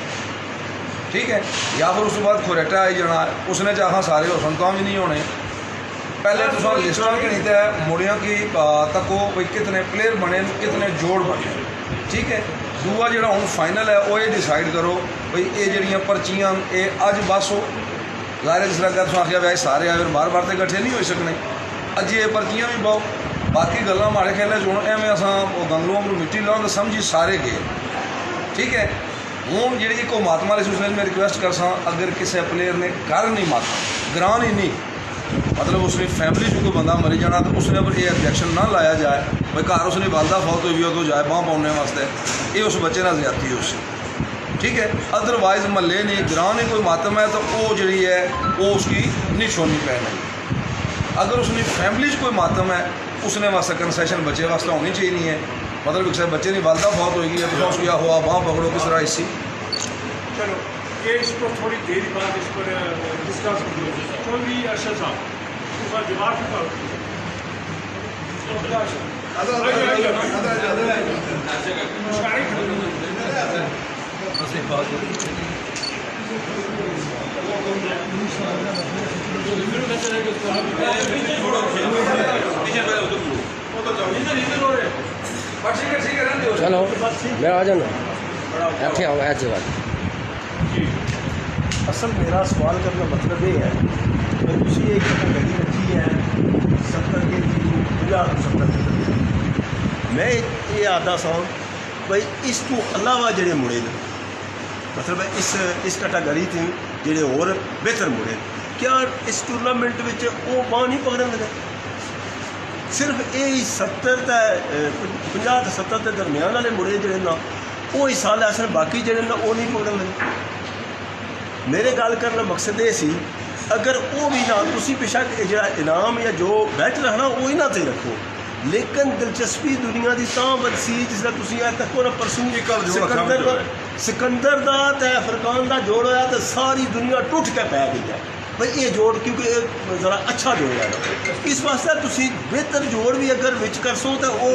Speaker 10: ठीक है या फिर उस बाद खोरेटा आई जाना उसने चाहा सारे हो सन भी नहीं होने पहले तो लिस्टा गिनी तो मुड़िया की तको भाई कितने प्लेयर बने कितने जोड़ बने ठीक है दूआ जो हूँ फाइनल है वो ये डिसाइड करो भाई ये जड़ियाँ पर्चियाँ ये अज बस हो ज़ाहिर जिस तरह तुम आखिया भाई सारे आए बार बार तो इकट्ठे नहीं हो सकने अज ये पर्चियाँ भी पाओ बाकी गल्लां माड़े ख्याल जो एवं अस गंगलों में मिट्टी लाओ तो समझी सारे गए ठीक है हूँ जी को महात्मा वाली उसने मैं रिक्वेस्ट कर सा अगर किसी प्लेयर ने घर नहीं माता ग्रां ही नहीं मतलब उसने फैमिली जो कोई बंदा मरी जाना तो उसने पर यह ऑब्जेक्शन ना लाया जाए भाई घर उसने वालदा फौत हुई तो जाए बांह पाने वास्ते ये उस बच्चे ना ज्यादती हो उससे ठीक है अदरवाइज महल्ले नहीं ग्रां नहीं कोई मातम है तो वो जी है वो उसकी नहीं छोड़नी पैनी अगर उसने फैमिली कोई मातम है उसने वास्ते कंसेशन बच्चे वास्ते होनी चाहिए है मतलब किसी बच्चे की वालदा फौत होगी है तो उसकी हुआ बांह पकड़ो किस तरह इसी
Speaker 3: चलो ये इस पर थोड़ी देर बाद इस पर डिस्कस चौधरी अरशद साहब उसका जवाब
Speaker 11: चलो मैं आ जाना इतने आओ ऐ जगह
Speaker 3: असल मेरा सवाल करने का मतलब ये है कि तुम एक घड़ी रखी है 70 के 50-70 के मैं ये आदा सा भाई इस तो अलावा जेडे मुड़े ने मतलब इस कैटागरी थे जेडे और बेहतर मुड़े क्या इस टूर्नामेंट में वो बांह नहीं पकड़न लगे सिर्फ ये 70 50 ते 70 के दरम्यान वाले मुड़े जेडे ना वो हिस्सा लै सन बाकी जेडे ना वो नहीं पकड़न लगे मेरे गल करने का मकसद ये सी अगर वो भी ना तुसी बेशक जो इनाम या जो बेल्ट रखना वो ही ना ते रखो लेकिन दिलचस्पी दुनिया की तां बदसी जिसदा तुसी अज तक ना परसों सिकंदर दा ते अफरीकान दा जोड़ होया तो सारी दुनिया टुट के पै गई है भाई ये जोड़ क्योंकि ज़रा अच्छा जोड़ है इस वास्ते तुसी बेहतर जोड़ भी अगर विच कर सो तो वो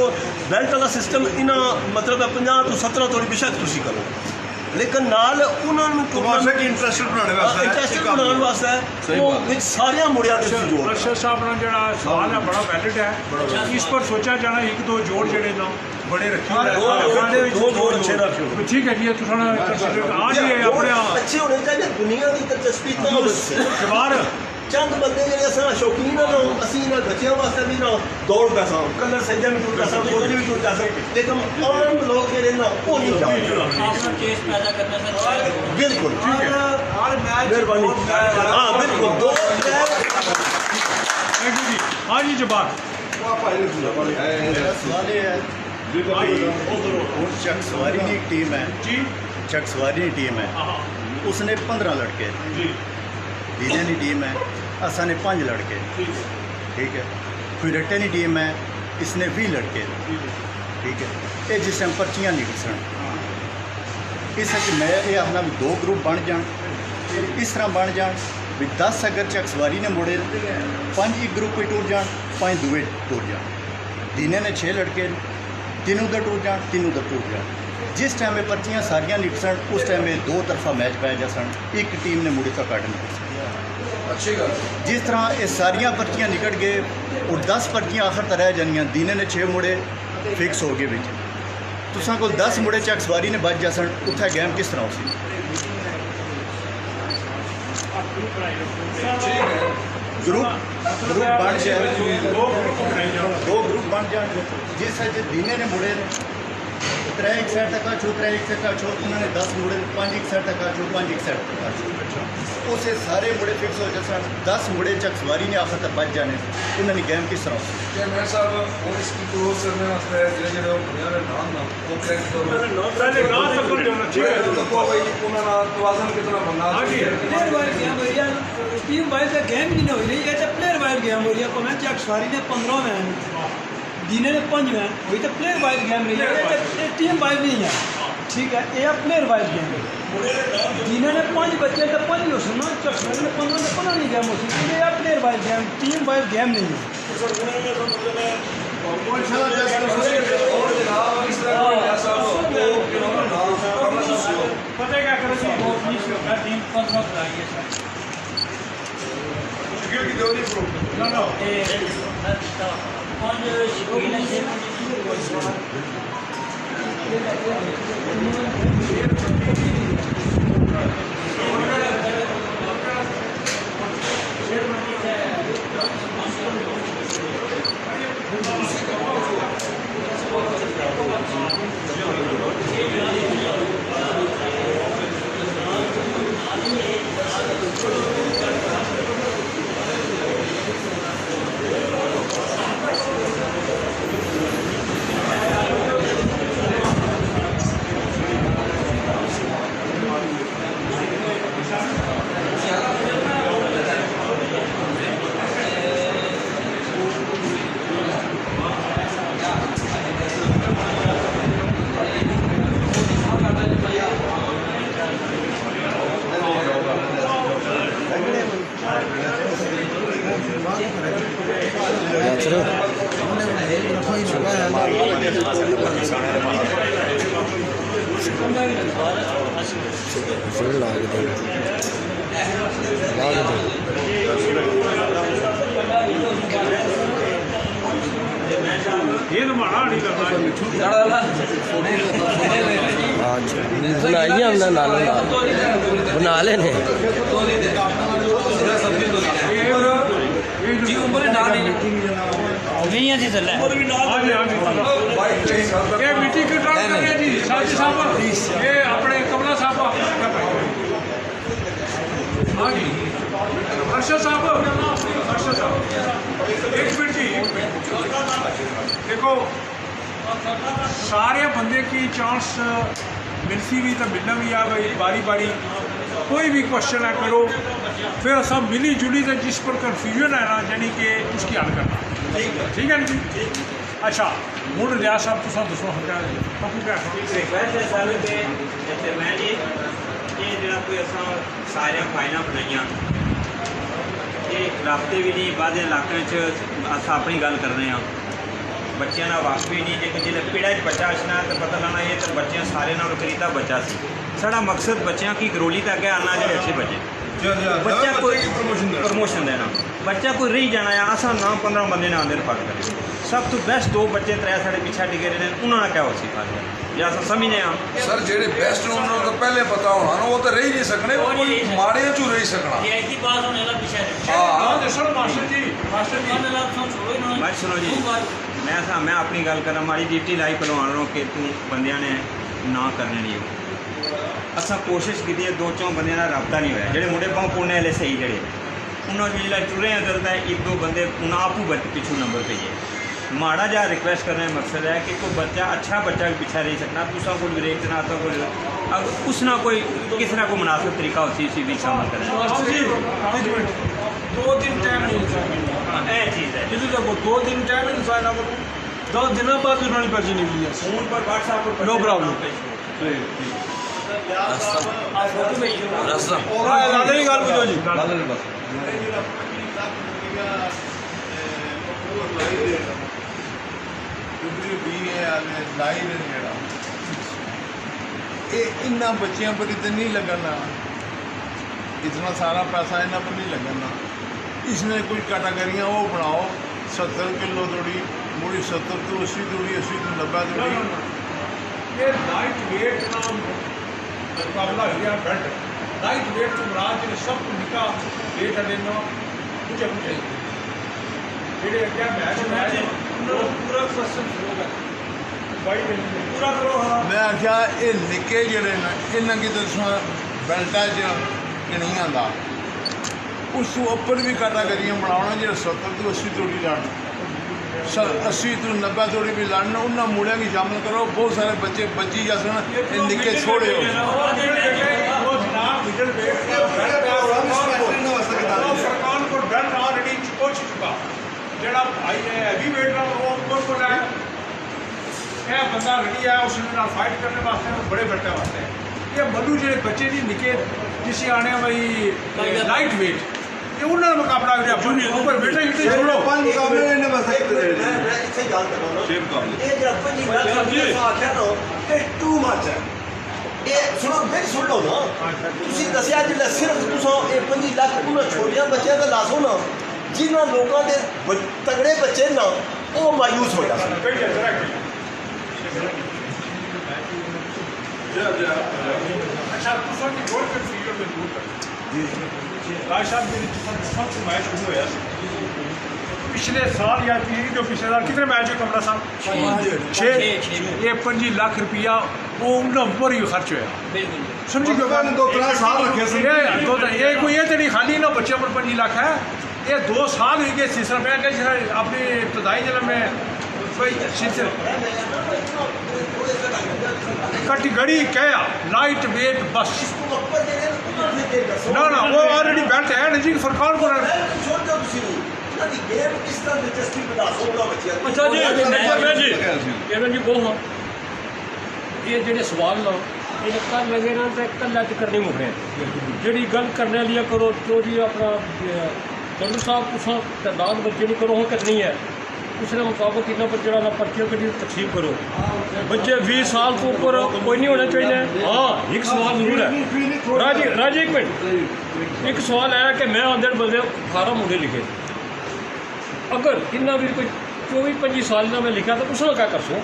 Speaker 3: बेल्ट वाला सिस्टम इन्हां मतलब 50 तो 17 थोड़ी बेशक तुसी करो लेकिन नाल उन्होंने
Speaker 9: इंटरेस्टेड बनाने
Speaker 3: वास्ते वो विच सारे मुड़िया दे जोड़
Speaker 6: अरशद साहब ना जड़ा सवाल है बड़ा वैलिड है इस पर सोचा जाना एक दो जोड़ जड़े ना बड़े रखे
Speaker 3: दो जोड़ अच्छे रखे
Speaker 6: ठीक है जी तुसां आज ये अपने
Speaker 3: अच्छे होने चाहिए दुनिया की दिलचस्पी तो
Speaker 6: जवार
Speaker 3: चंद बंदे जेडे अस शौकीन ना असी इन्हां बच्चों वास्ते भी ना दौड़ पै सां कलर सज्जा भी टुट पै गोली भी टुट पै लेकिन आम लोग जेडे ना वो नहीं जाते
Speaker 8: टेस्ट पैदा करना सर
Speaker 3: बिल्कुल ठीक है मेहरबानी हाँ बिल्कुल दो
Speaker 6: थैंक यू जी हाँ जी जवाब
Speaker 9: सवाल ये है चक सवारी की एक टीम है
Speaker 6: जी
Speaker 9: चक सवारी की टीम है उसने 15 लड़के
Speaker 6: जी
Speaker 9: दीने की टीम है असा ने 5 लड़के ठीक है फिरटे की टीम है इसने 20 लड़के ठीक है ये जिस टाइम पर्चियाँ निकल सन इस मैं ये आखना भी 2 ग्रुप बन जान इस तरह बन जान भी 10 अगर चक सवारी ने मुड़े 5 एक ग्रुप टूर जान 5 दूए टूर जान दीने ने 6 लड़के 3 उधर टूर जान 3 उधर टूर जान जिस टाइम ये पर्चियाँ सारियाँ निकल सन उस टाइम ये 2 तरफा मैच पै जा सन एक टीम ने मुड़े तो कट नहीं
Speaker 10: अच्छी गल
Speaker 9: जिस तरह ये सारिया पर्चियाँ निकट गए और 10 पर्चियाँ आखिर तक रह जानियाँ दीने ने 6 मुड़े फिक्स हो गए बिच तुसां कोल 10 मुड़े चक सवारी ने बच जा सन उत्थे गेम किस तरह हो ग्रुप बन जाए 2 ग्रुप बन जाए जिस दीने ने मुड़े 3 एक साइड तक आछो 3 एक साइड आछो उन्होंने 10 मुड़े 5 एक साइड तक आछो 5 एक साइड तक आछो उसे सारे मुड़े फिक्स हो जाए सन 10 मुड़े चक सवारी ने आखिर तक बच जाने उन्होंने गेम किस तरह हो
Speaker 10: चेयरमैन साहब और इसकी क्लोज करने वास्ते जेडे जेडे दुनिया के नाम ना वो करेक्ट करो
Speaker 6: पहले नाम तक कर देना ठीक है
Speaker 10: तो भाई उन्होंने तवाज़ुन कितना बनना
Speaker 6: हाँ जी
Speaker 11: प्लेयर वाइज गेम हो रही है टीम वाइज गेम ही नहीं हो रही है तो प्लेयर वाइज गेम हो रही है मैं चक सवारी ने 15 मैन दीने ने 5 मैन वही तो प्लेयर वाइज गेम रही है टीम वाइज नहीं है ठीक है ये प्लेयर वाइज गेम है दीने ने 5 बच्चे तो 5 ही हो सुना चक सवारी ने 15 तो 15 नहीं गेम हो सकती ये player wise game team wise game नहीं है
Speaker 6: पता क्या करो
Speaker 8: टीम 15 कराई है सर
Speaker 6: No.
Speaker 8: 5 शकील है ला
Speaker 3: ये तो माड़ा नहीं करना
Speaker 6: बनाइए हमने नाल बना लेने
Speaker 2: जी उम्र ना नहीं
Speaker 8: नहीं है जी चल
Speaker 3: ये मीटिंग कंट्रोल कर रहे हैं जी साजी साहब ये अपने कमला साहब हाँ जी अर्शद साहब एक मिनट जी देखो सारे बंदे की चांस मिलती भी तो मिलना भी आ भाई बारी बारी कोई भी क्वेश्चन है करो फिर सब मिली जुली तो जिस पर कन्फ्यूजन है ना यानी कि उसकी हल करना ठीक है जी अच्छा हूँ रियाज साहब तुम दसो
Speaker 12: रिक्वेस्ट है सर कि मैं जी ये जो कोई असा सारिया फाइलां बनाइया ये राबते भी नहीं बाद इलाके अस अपनी गल कर रहे हैं बच्चों का वक्त भी नहीं जो जिस पीड़ा बच्चा अचना तो पता लाना ये तो बच्चे सारे नाल करीता बच्चा सी साड़ा मकसद बच्चों की गरोली तक है आना जो अच्छे बच्चे बच्चा कोई प्रमोशन देना बच्चा कोई रही जाना है असा ना 15 बंदे ने आंदे फर्क करें सब तो बेस्ट 2 बच्चे 3 साढ़े पीछे टिके रहे हैं उन्होंने क्या हो सी फर्क या अस समझने
Speaker 10: सर जेडे बेस्ट उन्होंने तो पहले पता होना ना वो तो रही नहीं सकने कोई माड़े चू रही सकना
Speaker 12: मैं सुनो जी मैं अपनी गल करा माड़ी ड्यूटी लाई पलवान लो कि तू बंदियां ने ना करने नहीं असा कोशिश की 2-4 बंद का रबता नहीं होया जो मुंडे पाँव पुणे वाले सही जड़े उन्होंने जो टुरे दर्द है 1-2 बंदे उन्हें आपू पिछू नंबर पे है माड़ा जा रिक्वेस्ट करने का मकसद है कि कोई बच्चा अच्छा बच्चा भी पीछा रही सकना तुसा को भी रेट ना तो कोई अगर कुछ ना कोई किसी ना कोई मुनासिब तरीका उसी भी शामिल करें
Speaker 3: 2 दिन टाइम नहीं
Speaker 12: चीज़ है
Speaker 3: जिस 2 दिन टाइम नहीं 10 दिन बाद उन्होंने पर्ची नहीं मिली
Speaker 12: फोन पर व्हाट्सएप पर
Speaker 3: नो प्रॉब्लम लादे की गल पूछो जी
Speaker 13: इन्ना बच्चों पर इतना नहीं लगना इतना सारा पैसा इन्हों पर नहीं लगना इसने कुछ कैटागरियाँ वो बनाओ 70 किलो थोड़ी मुड़ी 70 तो 80 थोड़ी 80 तो 90 थोड़ी
Speaker 3: ये लाइट वेट का मुकाबला हो गया बेल्ट लाइट वेट तो मुराद जो सब तो निका वेट है लेना कुछ जेडे क्या मैच पूरा क्वेश्चन होगा भाई पूरा करो हाँ
Speaker 13: मैं आख्या ये निके जड़े न इन्हों की दसवा बेल्टा च कणिया का उस उपर भी कैटागरियाँ बनाना जो 70 तो 80 थोड़ी लड़ 80 तो 90 थोड़ी भी लड़न उन्होंने मुड़िया की शामिल करो बहुत सारे बच्चे बची जा सन निके छोड़े हो
Speaker 3: जड़ा भाई है हैवी वेट वो ऊपर को है यह बंदा रेडी है उसने फाइट करने वास्ते बड़े बेल्टा वास्ते ये मधु जो बच्चे जी निके जिसे आने भाई लाइट वेट ये उन्होंने मुकाबला ऊपर बेटे हिटे छोड़ो
Speaker 14: सुनो मेरी सुन लो ना तुम दसिया जो सिर्फ तुम 5 लाख उन्होंने छोटिया बच्चों का लासो ना जिन्होंने लोगों के तगड़े बच्चे ना वो मायूस हो जाते
Speaker 3: अच्छा राज साहब मेरी सबसे मैच शुरू हुआ पिछले साल या जो पिछले साल कितने मैच हुए कमरा साहब 6 ये 5 लाख रुपया वो उन्होंने ऊपर ही खर्च होया समझी 2-3 साल रखे ये कोई ये तो नहीं खाली ना बच्चे पर 5 लाख है ये 2 साल हुई गए सिलसिला में अपनी इब्तदाई जन्म में कोई सिलसिला कटी घड़ी क्या लाइट वेट बस ना ना वो ऑलरेडी बेल्ट है जी सरकार को
Speaker 6: अच्छा जी जी बोलो ये जेडे सवाल ना ये कर लगे ना तो कल्ला च करने मुकने जी गल करने लिया करो तो जी अपना जनरल साहब तुसा तादाद बच्चे नहीं करो करनी है उसके मुताबिक इन्ना पर जरा ना पर्चियों की तकसीम करो बच्चे 20 साल को ऊपर कोई नहीं होना चाहिए हाँ एक सवाल जरूर है राजी एक मिनट एक सवाल है कि मैं अंदर बंदे 18 मुंडे लिखे अगर इन्ना भी कोई 24-25 साल का मैं लिखा तो कुछ क्या कर सो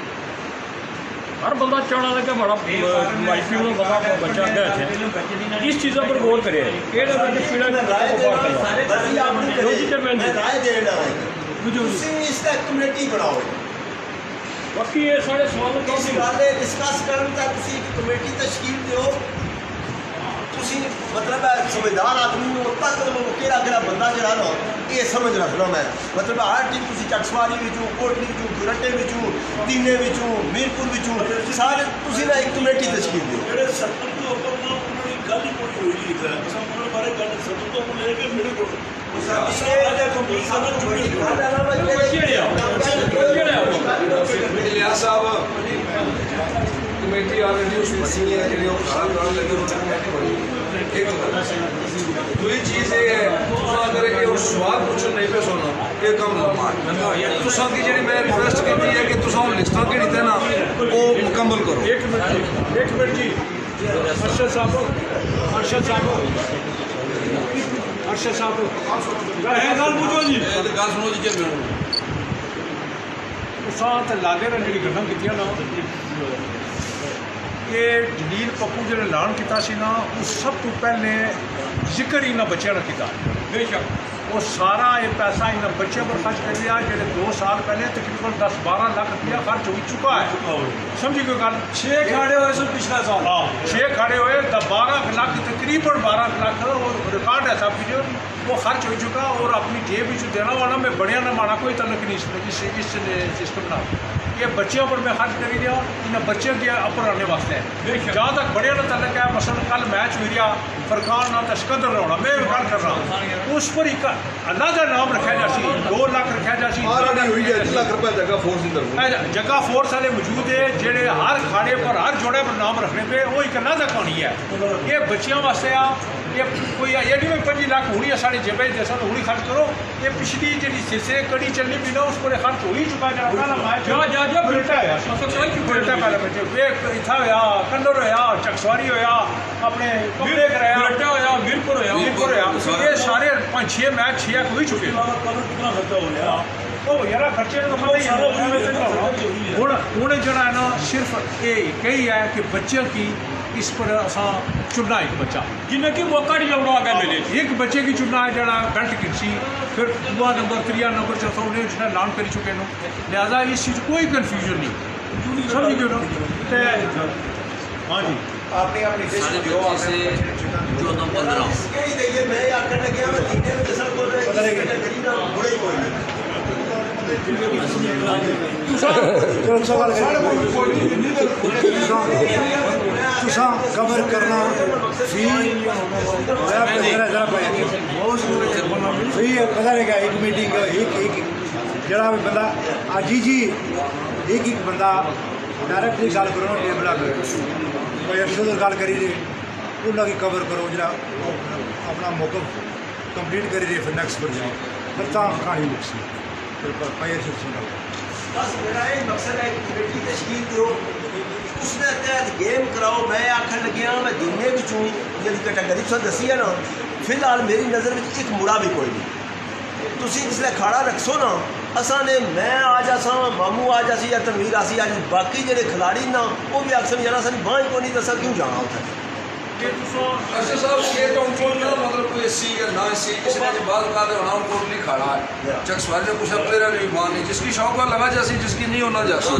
Speaker 6: हर बंदा चाहना लगा बड़ा माई प्यू में बंदा बच्चा गया इस चीज़ों पर गौर करे
Speaker 14: इसका कमेटी बनाओ
Speaker 6: बाकी ये साढ़े सवाल
Speaker 14: इस गल डिस्कस करन दा तुसी एक कमेटी तश्कील दिओ तुसी मतलब है समझदार आदमी नु तक केड़ा केड़ा बंदा जड़ा ना ये समझ रखना मैं मतलब हर टीम तुसी चकसवारी विचू कोटली विचू गुरट्टे विचू तीने विचू मीरपुर विचू सारे तुसी ना एक कमेटी तश्कील दिओ
Speaker 5: ਜਿਹੜੇ 70 ਤੋਂ ਉੱਪਰ ਨਾ ਉਹਨਾਂ ਦੀ ਗੱਲ ਹੀ ਕੋਈ ਹੋਈ ਨਹੀਂ ਹੈ ਅਸਾਂ ਉਹਨਾਂ ਬਾਰੇ ਗੱਲ 70 ਤੋਂ ਲੈ ਕੇ ਮੇਰੇ ਕੋਲ
Speaker 10: इलियास साहब कमेटी ऑलरेडी उस बसी है जी खड़ा कर लगे कमेटी बनी एक दूसरी चीज़ ये है अगर ये सवाल पूछो नहीं पे सुनो ये कम लम्बा तुसां की जी मैं रिक्वेस्ट की है कि तुसां लिस्टां केड़ी थे ना वो मुकम्मल करो
Speaker 3: एक मिनट जी अरशद साहब गल पूछो जी
Speaker 10: गल सुनो जी चेयरमैन
Speaker 3: तुसां ते लागे ने जी गल्लां कीतियां ना ये जलील पप्पू जो ऐलान किया ना उस सब तो पहले जिक्र इन्होंने बच्चों ने किया बेशक वो सारा ये पैसा इन्होंने बच्चों पर खर्च कर लिया जो 2 साल पहले तकरीबन 10-12 लाख रुपया खर्च हो चुका है समझी कोई गल 6 खाड़े हुए सब पिछला साल हाँ 6 खाड़े हुए 12 लाख तकरीबन 12 लाख रिकॉर्ड है सब कुछ वो खर्च हो चुका और अपनी जेब देना वाला मैं बड़िया ना माना कोई तलक नहीं इस सिस्टम ना ये बच्चों पर मैं खर्च करी दिया इन बच्चों के अपर आने वास्ते जहाँ तक बड़े ना तलक है मसलन कल मैच हुई रहा फरकान ना सिकंदर रहा मैं गल कर रहा उस पर एक अल्लाह का नाम रखा जासी 2 लाख रखा जासी जगह फोर्स वाले मौजूद है जेडे हर खाड़े पर हर जोड़े पर नाम रखने पे वो एक अल्लाह का कहानी है ये बच्चों वास्ते आ ये कोई ये नहीं 25 लाख हुई है साढ़े जेबे जैसा तो हुई खर्च करो ये पिछली जी सिलसिले कड़ी चलनी पी उस पर खर्च हो ही चुका है पहले बच्चे इतना होया कंदर होया चकसवारी होया अपने कमरे कराया होया मीरपुर होया ये सारे 5-6 मैच 6 हो ही चुके वो यार खर्चे तो पता ही हूँ जरा है ना सिर्फ ये कही है कि बच्चे की इस पर असा चुनना एक बच्चा जिन्हें कि मौका नहीं लगना आगे मिले एक बच्चे की चुनना है जरा बेल्ट किसी फिर 2 नंबर 3 नंबर 4 उन्हें जिन्हें ऐलान कर चुके हैं लिहाजा इस चीज़ कोई कन्फ्यूजन नहीं समझ गए ना हाँ जी
Speaker 14: अपनी अपनी दियो आपसे 14-15 मैं आखिर लगे मैं दीने में सब बोल रहे बड़े ही कोई
Speaker 1: तुसा कवर करना फी पता लगा एक मीटिंग एक जरा भी बंदा अज जी एक बंदा डायरेक्टली गल करो टेबल कोई अरशद गल करी दे उन्होंने कवर करो जरा अपना मौका कंप्लीट करी दे फिर नेक्स्ट पर जाओ फिर कहानी मुक्सी
Speaker 14: बस मेरा ये मकसद है कमेटी तश्कील दो उसने तहत गेम कराओ मैं आखन लगे मैं दिने भी चूँ जी कैटेगरी तुम दसी है ना फिलहाल मेरी नज़र में एक मुड़ा भी कोई नहीं तुम जिसले खाड़ा रखसो ना असा ने मैं आज असा मामू आज असी या तनवीर आसी आज बाकी जो खिलाड़ी ना वो भी अक्सर जाना सा बांझ को नहीं दसा क्यों जाना उत्थे
Speaker 10: अच्छा साहब ये तो उनको ना मतलब कोई एससी या ना एससी किसी ने बात का होना उनको नहीं खड़ा है चकसवारी ने कुछ प्लेयर नहीं मान नहीं जिसकी शौक है लगा जैसी जिसकी नहीं होना जैसी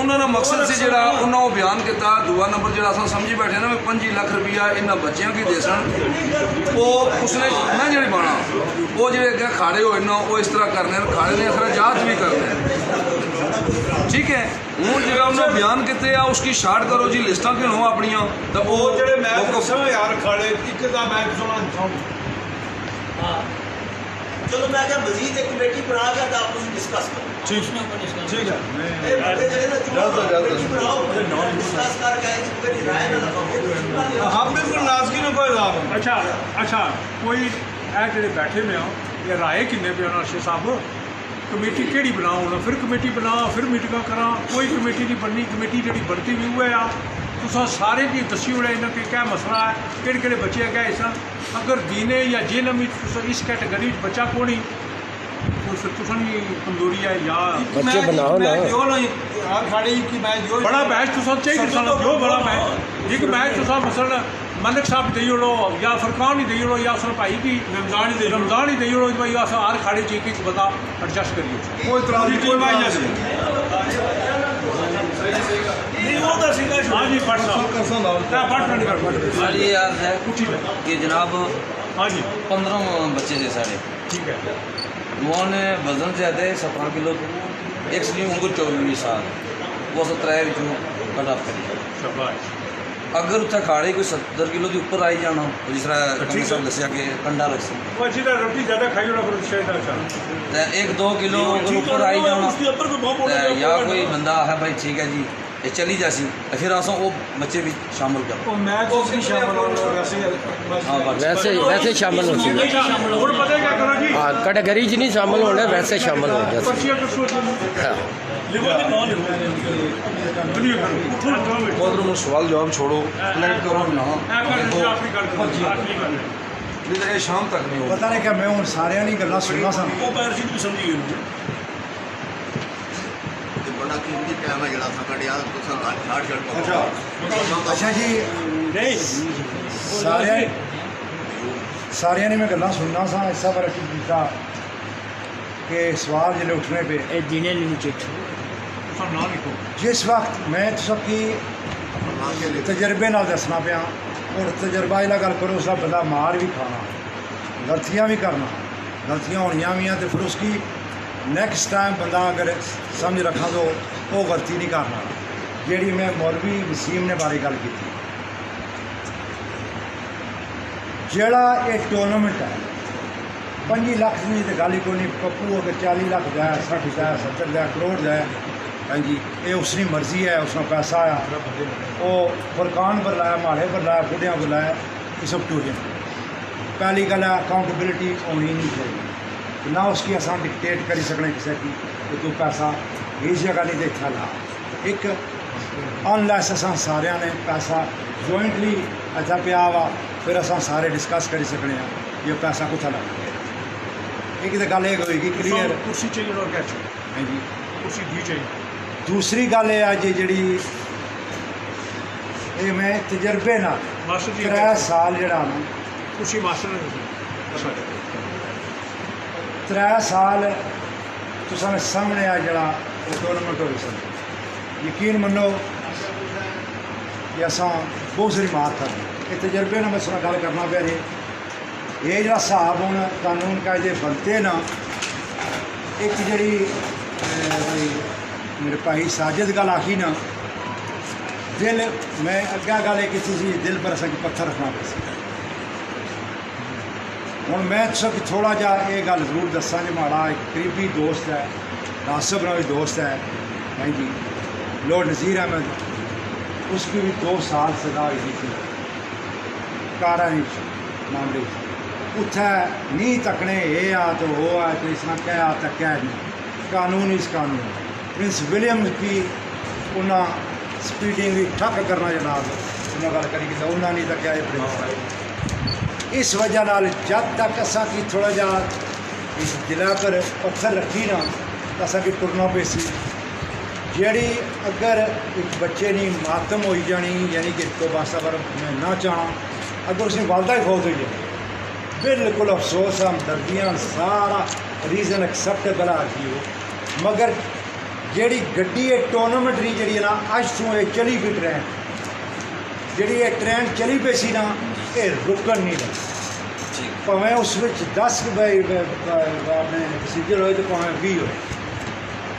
Speaker 10: उन्होंने मकसद से जरा उन्होंने बयान किया 2 नंबर जो अस समझी बैठे ना 25 लाख रुपया इन्होंने बच्चों की दे सन वो उसने ना जी पाना वो जो अगर खाड़े होए ना वो इस तरह करने खाड़े ने अखराजात भी करने ठीक है हूँ जो उन्होंने बयान किए उसकी शार्ट करो जी लिस्टा गिनो अपन तो वो
Speaker 3: यार खड़े एक मैच
Speaker 14: चलो मैं क्या मजीद एक कमेटी बना कर आप डिस्कस करो
Speaker 3: ठीक है हाँ बिल्कुल नाजगी ने कोई लाभ अच्छा कोई जो बैठे में हो ये राय किन्ने पे अरशद साहब कमेटी केड़ी बनाओ ना फिर कमेटी बना फिर मीटिंग करा कोई कमेटी नहीं बननी कमेटी जी बनती भी हुए आ तुस सारे की दसी ओड़े इन्हें कि क्या मसला है केड़े बच्चे है क्या इस अगर दीने या जे नमी इस कैटेगरी बच्चा कोनी कुछ तुसा नहीं कमजोरी है या
Speaker 6: बच्चे बनाओ ना।
Speaker 3: बड़ा मैच तुसा चाहिए जो बड़ा मैच एक मैच तुसा मसलन मलिक साहब देई ओड़ो या फरकान ही देई ओड़ो या उस भाई की रमजान ही देई ओड़ो भाई अस हर खाड़े च एक बंदा एडजस्ट करिए
Speaker 13: कोई तराजी कोई बात नहीं
Speaker 3: नहीं वो तो सीधा हाँ जी फट
Speaker 12: सर ये अर्ज है कि जनाब
Speaker 3: हाँ जी
Speaker 12: 15 बच्चे थे सारे
Speaker 3: ठीक है
Speaker 12: उन्होंने वजन ज़्यादा है 17 किलो एक स्लिम उनको 24 साल वो 17 कट ऑफ करी
Speaker 3: शाबाश
Speaker 12: अगर उत्थे खाड़े कोई 70 किलो के ऊपर आई जाना जिस तरह कमिश्नर साहब दसिया कि कंडा रख
Speaker 3: वो अच्छी तरह रोटी ज़्यादा खाई होना फिर शायद अच्छा
Speaker 12: तो 1-2 किलो अगर ऊपर आई जाना तो या कोई बंदा है भाई ठीक है जी ये चली जासी फिर अस वो बच्चे भी शामिल कर
Speaker 6: वैसे शामिल हो कैटेगरी च नहीं शामिल होने वैसे शामिल हो जाते।
Speaker 10: उधर सवाल जवाब छोड़ो कलेक्ट करो ना नहीं तो ये शाम तक नहीं होगा
Speaker 1: पता नहीं क्या मैं हूँ सारे नहीं गल्ला सुनना सन
Speaker 5: वो पैर सी भी समझी गई
Speaker 14: बड़ा कीमती टाइम है जरा सा यार तो सब
Speaker 1: अच्छा जी सारे ने मैं गल्ला सुनना सा ऐसा पर किया कि सवाल जिले उठने पे
Speaker 6: दिने
Speaker 1: जिस वक्त मैं सबकी तजर्बे नाल दसना पाया और तजर्बा इला गल करो उसका बंदा मार भी खाना गलतियाँ भी करना गलतियाँ होनियां भी हैं तो फिर उसकी नैक्सट टाइम बंदा अगर समझ रखा तो वो गलती नहीं करना जी मैं मौलवी वसीम ने बारे गल की जेड़ा एक टूर्नामेंट है 25 लाख की तो गल ही कोई नहीं पप्पू अगर 40 लाख का 60 का 70 का करोड़ का हाँ जी ये उसकी मर्जी है उसका पैसा आया वो फरकान पर लाया माड़े पर लाया बुढ़िया पर लाया ये सब टूरिज्म पहली गल है अकाउंटेबिलिटी होनी नहीं चाहिए ना उसकी अस डिक्टेट करी सकने किसी की कि तू पैसा इस जगह नहीं देखा ला एक अनलैस अस सारे ने पैसा जॉइंटली अच्छा पिया वा फिर अस सारे डिस्कस करी सकने ये पैसा कुत्थै लगना एक तो गल ये होएगी क्लीयर
Speaker 3: कुर्सी चाहिए और क्या चाहिए
Speaker 1: हाँ जी
Speaker 3: कुर्सी भी चाहिए
Speaker 1: दूसरी गल ये जी जी ये मैं तजर्बे ना
Speaker 3: मास्टर जी
Speaker 1: 3 साल जरा ना
Speaker 3: कुर्सी मास्टर ने
Speaker 1: 3 साल तुसा सामने आ जरा टूर्नामेंट हो सन यकीन मनो कि अस बहुत सारी मार कर ये तजर्बे ना मैं सुना गल करना पे जी ये जरा हिसाब हूँ कानून कायदे बनते ना एक जी मेरे भाई साजिद गल आखी ना दिल मैं अग्गा गल की दिल पर अस पत्थर रखना पे हूँ मैं सब थोड़ा जा ये गल जरूर दसा जी माड़ा एक करीबी दोस्त है नासिब ना भी दोस्त है हाँ जी लॉर्ड नज़ीर अहमद उसकी भी 2 साल सजा हुई थी कारा मामले उत्थे नहीं तकने ये आ तो वो आ तो इसना क्या आ तो क्या नहीं कानून इस कानून प्रिंस विलियम की उन्हें स्पीडिंग भी ठक करना जनाब उन्हें गल करी कि उन्हें नहीं तक प्रिंस इस वजह नाल जब तक असा की थोड़ा जा इस दिला पर पत्थर रखी ना तो असा की टुरना पे सी जी अगर एक बच्चे ने मातम हो जानी यानी कि तो वास्ता पर मैं ना चाहना अगर उसने वालदा ही फौत हो जाए बिल्कुल अफसोस हमदर्दियाँ सारा रीज़न एक्सैप्टेबल आ गई हो मगर जी गड्डी ये टूर्नामेंट नहीं जी ना अज तू ये चली पी ट्रेन जी ये ट्रेन चली पे सी ना ये रुकन नहीं लगी भावें उस 10 अपने प्रोसीजर होए तो भावें 20 होए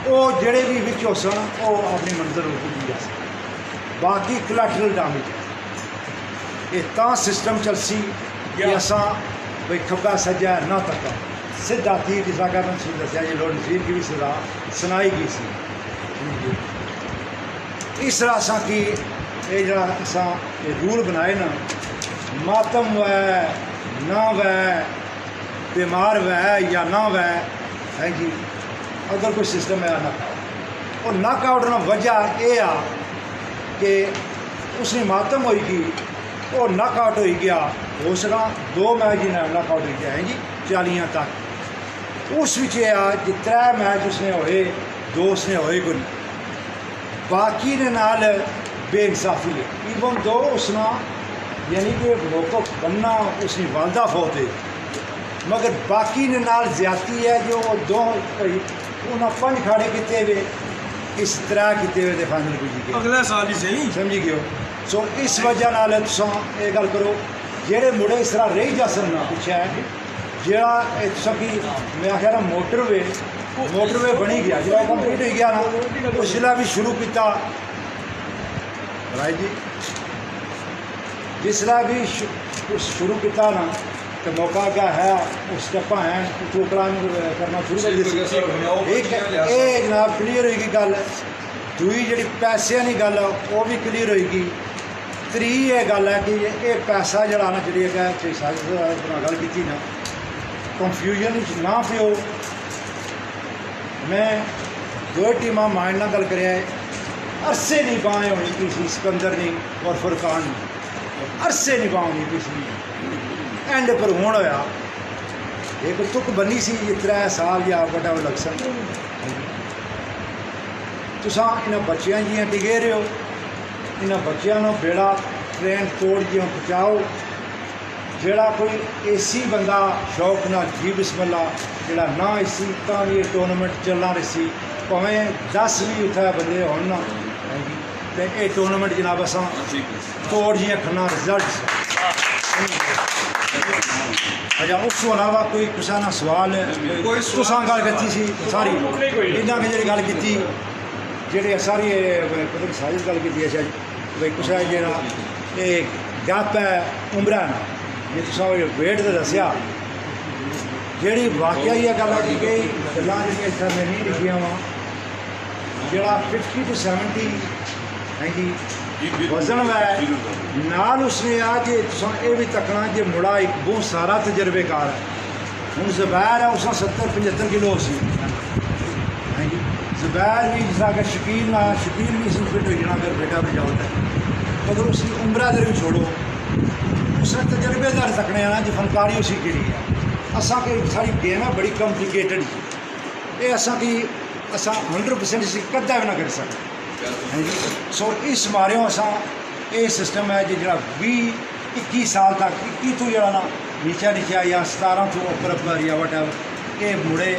Speaker 1: वो जोड़े भी विच हो सन वो अपनी मंजिल रुकी जा सकते बाकी कोलैटरल डैमेज ये सिस्टम चलसी कि असा भाई खब्बा सज्जा ना तक्का सीधा तीर जिस तरह मैंने दसिया जी लॉर्ड नज़ीर की भी सजा सुनाई गई सी इस तरह असा कि ये जरा असा रूल बनाए ना मातम वै ना वै बीमार वै या ना वै है जी अगर कोई सिस्टम है ना और नक आउट ना वजह यह आ कि उसने मातम होगी वो नक आउट हो गया हो सका 2 मैच ही नक आउट हो गया है जी 40 तक उस विच एह् आ कि 3 मैच उसने होए 2 उसने होए कोई बाकी ने नाल बेइंसाफी है इवन दो उसना यानी कि मौकफ बनना उसकी वालदा फौत है मगर बाकी ने नाल ज्यादती है जो वो 2 उन्हें 5 खाड़े किए हुए इस तरह किए हुए फाइनल पुजी गए
Speaker 11: अगले साल ही सही
Speaker 1: समझी गए सो इस वजह नाल तुसां ये गल करो जेड़े मुड़े इस तरह रही जा सकना पिछे जेड़ा कि मैं आख्या ना मोटरवे बनी गया जो कंप्लीट हो गया ना उसला भी शुरू किया राय जी जिसला भी शुरू किया ना तो मौका क्या है उस स्टेपा हैं चोकड़ा करना शुरू कर एक जनाब क्लीयर होगी गल दूई जी पैसे की गल वो भी क्लीयर होगी त्री ये गल है कि ये पैसा जरा ना जी गल की ना कंफ्यूजन ना पियो मैं 2 टीमां माइंड ना गल कर अरसे नहीं बाएँ होनी पी सी सिकंदर नहीं और फुरकान नहीं अरसे नहीं बाँ होनी पी सी एंड पर हूँ होया एक तुक बनी सी 3 साल या बड़ा इलेक्शन तुसां इन्हां बच्चियां जियां टिके रहे हो इन्हां बच्चियां नूं बेड़ा ट्रेन तोड़ जियां पहुँचाओ जेड़ा कोई एसी बंदा शौक ना जी बिस्मिल्ला जेड़ा ना एसी तां भी टूर्नामेंट चलना रही भावें 10 भी उत्थे बंदे हो ना तो ये टूर्नामेंट जनाब असां तोड़ जियां खन्ना रिजल्ट अच्छा उस तो अलावा कोई कुछ ना सवाल तुसां गल कीती सी सारी इन्हां के जी गल की जेह्ड़े सारी पता नहीं सारी गल की अच्छा भाई कुछ जेह्ड़ा ये गप है उमरा जे तुसां वेट तो दस्सेआ जेह्ड़ी वाकई ये गल की गई गल्लां जेह्ड़ियां इत्थै में नहीं लिखियां वा जेह्ड़ा 50 to 70 है जी वजन वै नाल उसने आ कि तुसां ये भी तकना कि मुड़ा एक बहुत सारा तजर्बेकार है हूँ ज़ुबैर है उसका 70-75 किलो सी है जी ज़ुबैर भी जिस अगर शकील ना शकील भी इसी फिट हो जाना अगर बेटा भी जाओ मगर उसकी उम्र दर भी छोड़ो उसने तजर्बेदार तकने आना जो फनकारी उसी केड़ी है असा कि सारी गेम है बड़ी कॉम्प्लीकेटेड ये असा कि असा 100% इसी कदा भी ना कर सकते हैं जी सो इस मारे असा ये सिस्टम है जो 20-21 साल तक 21 तो जरा ना नीचा या 17 तो ऊपर या वट ये मुड़े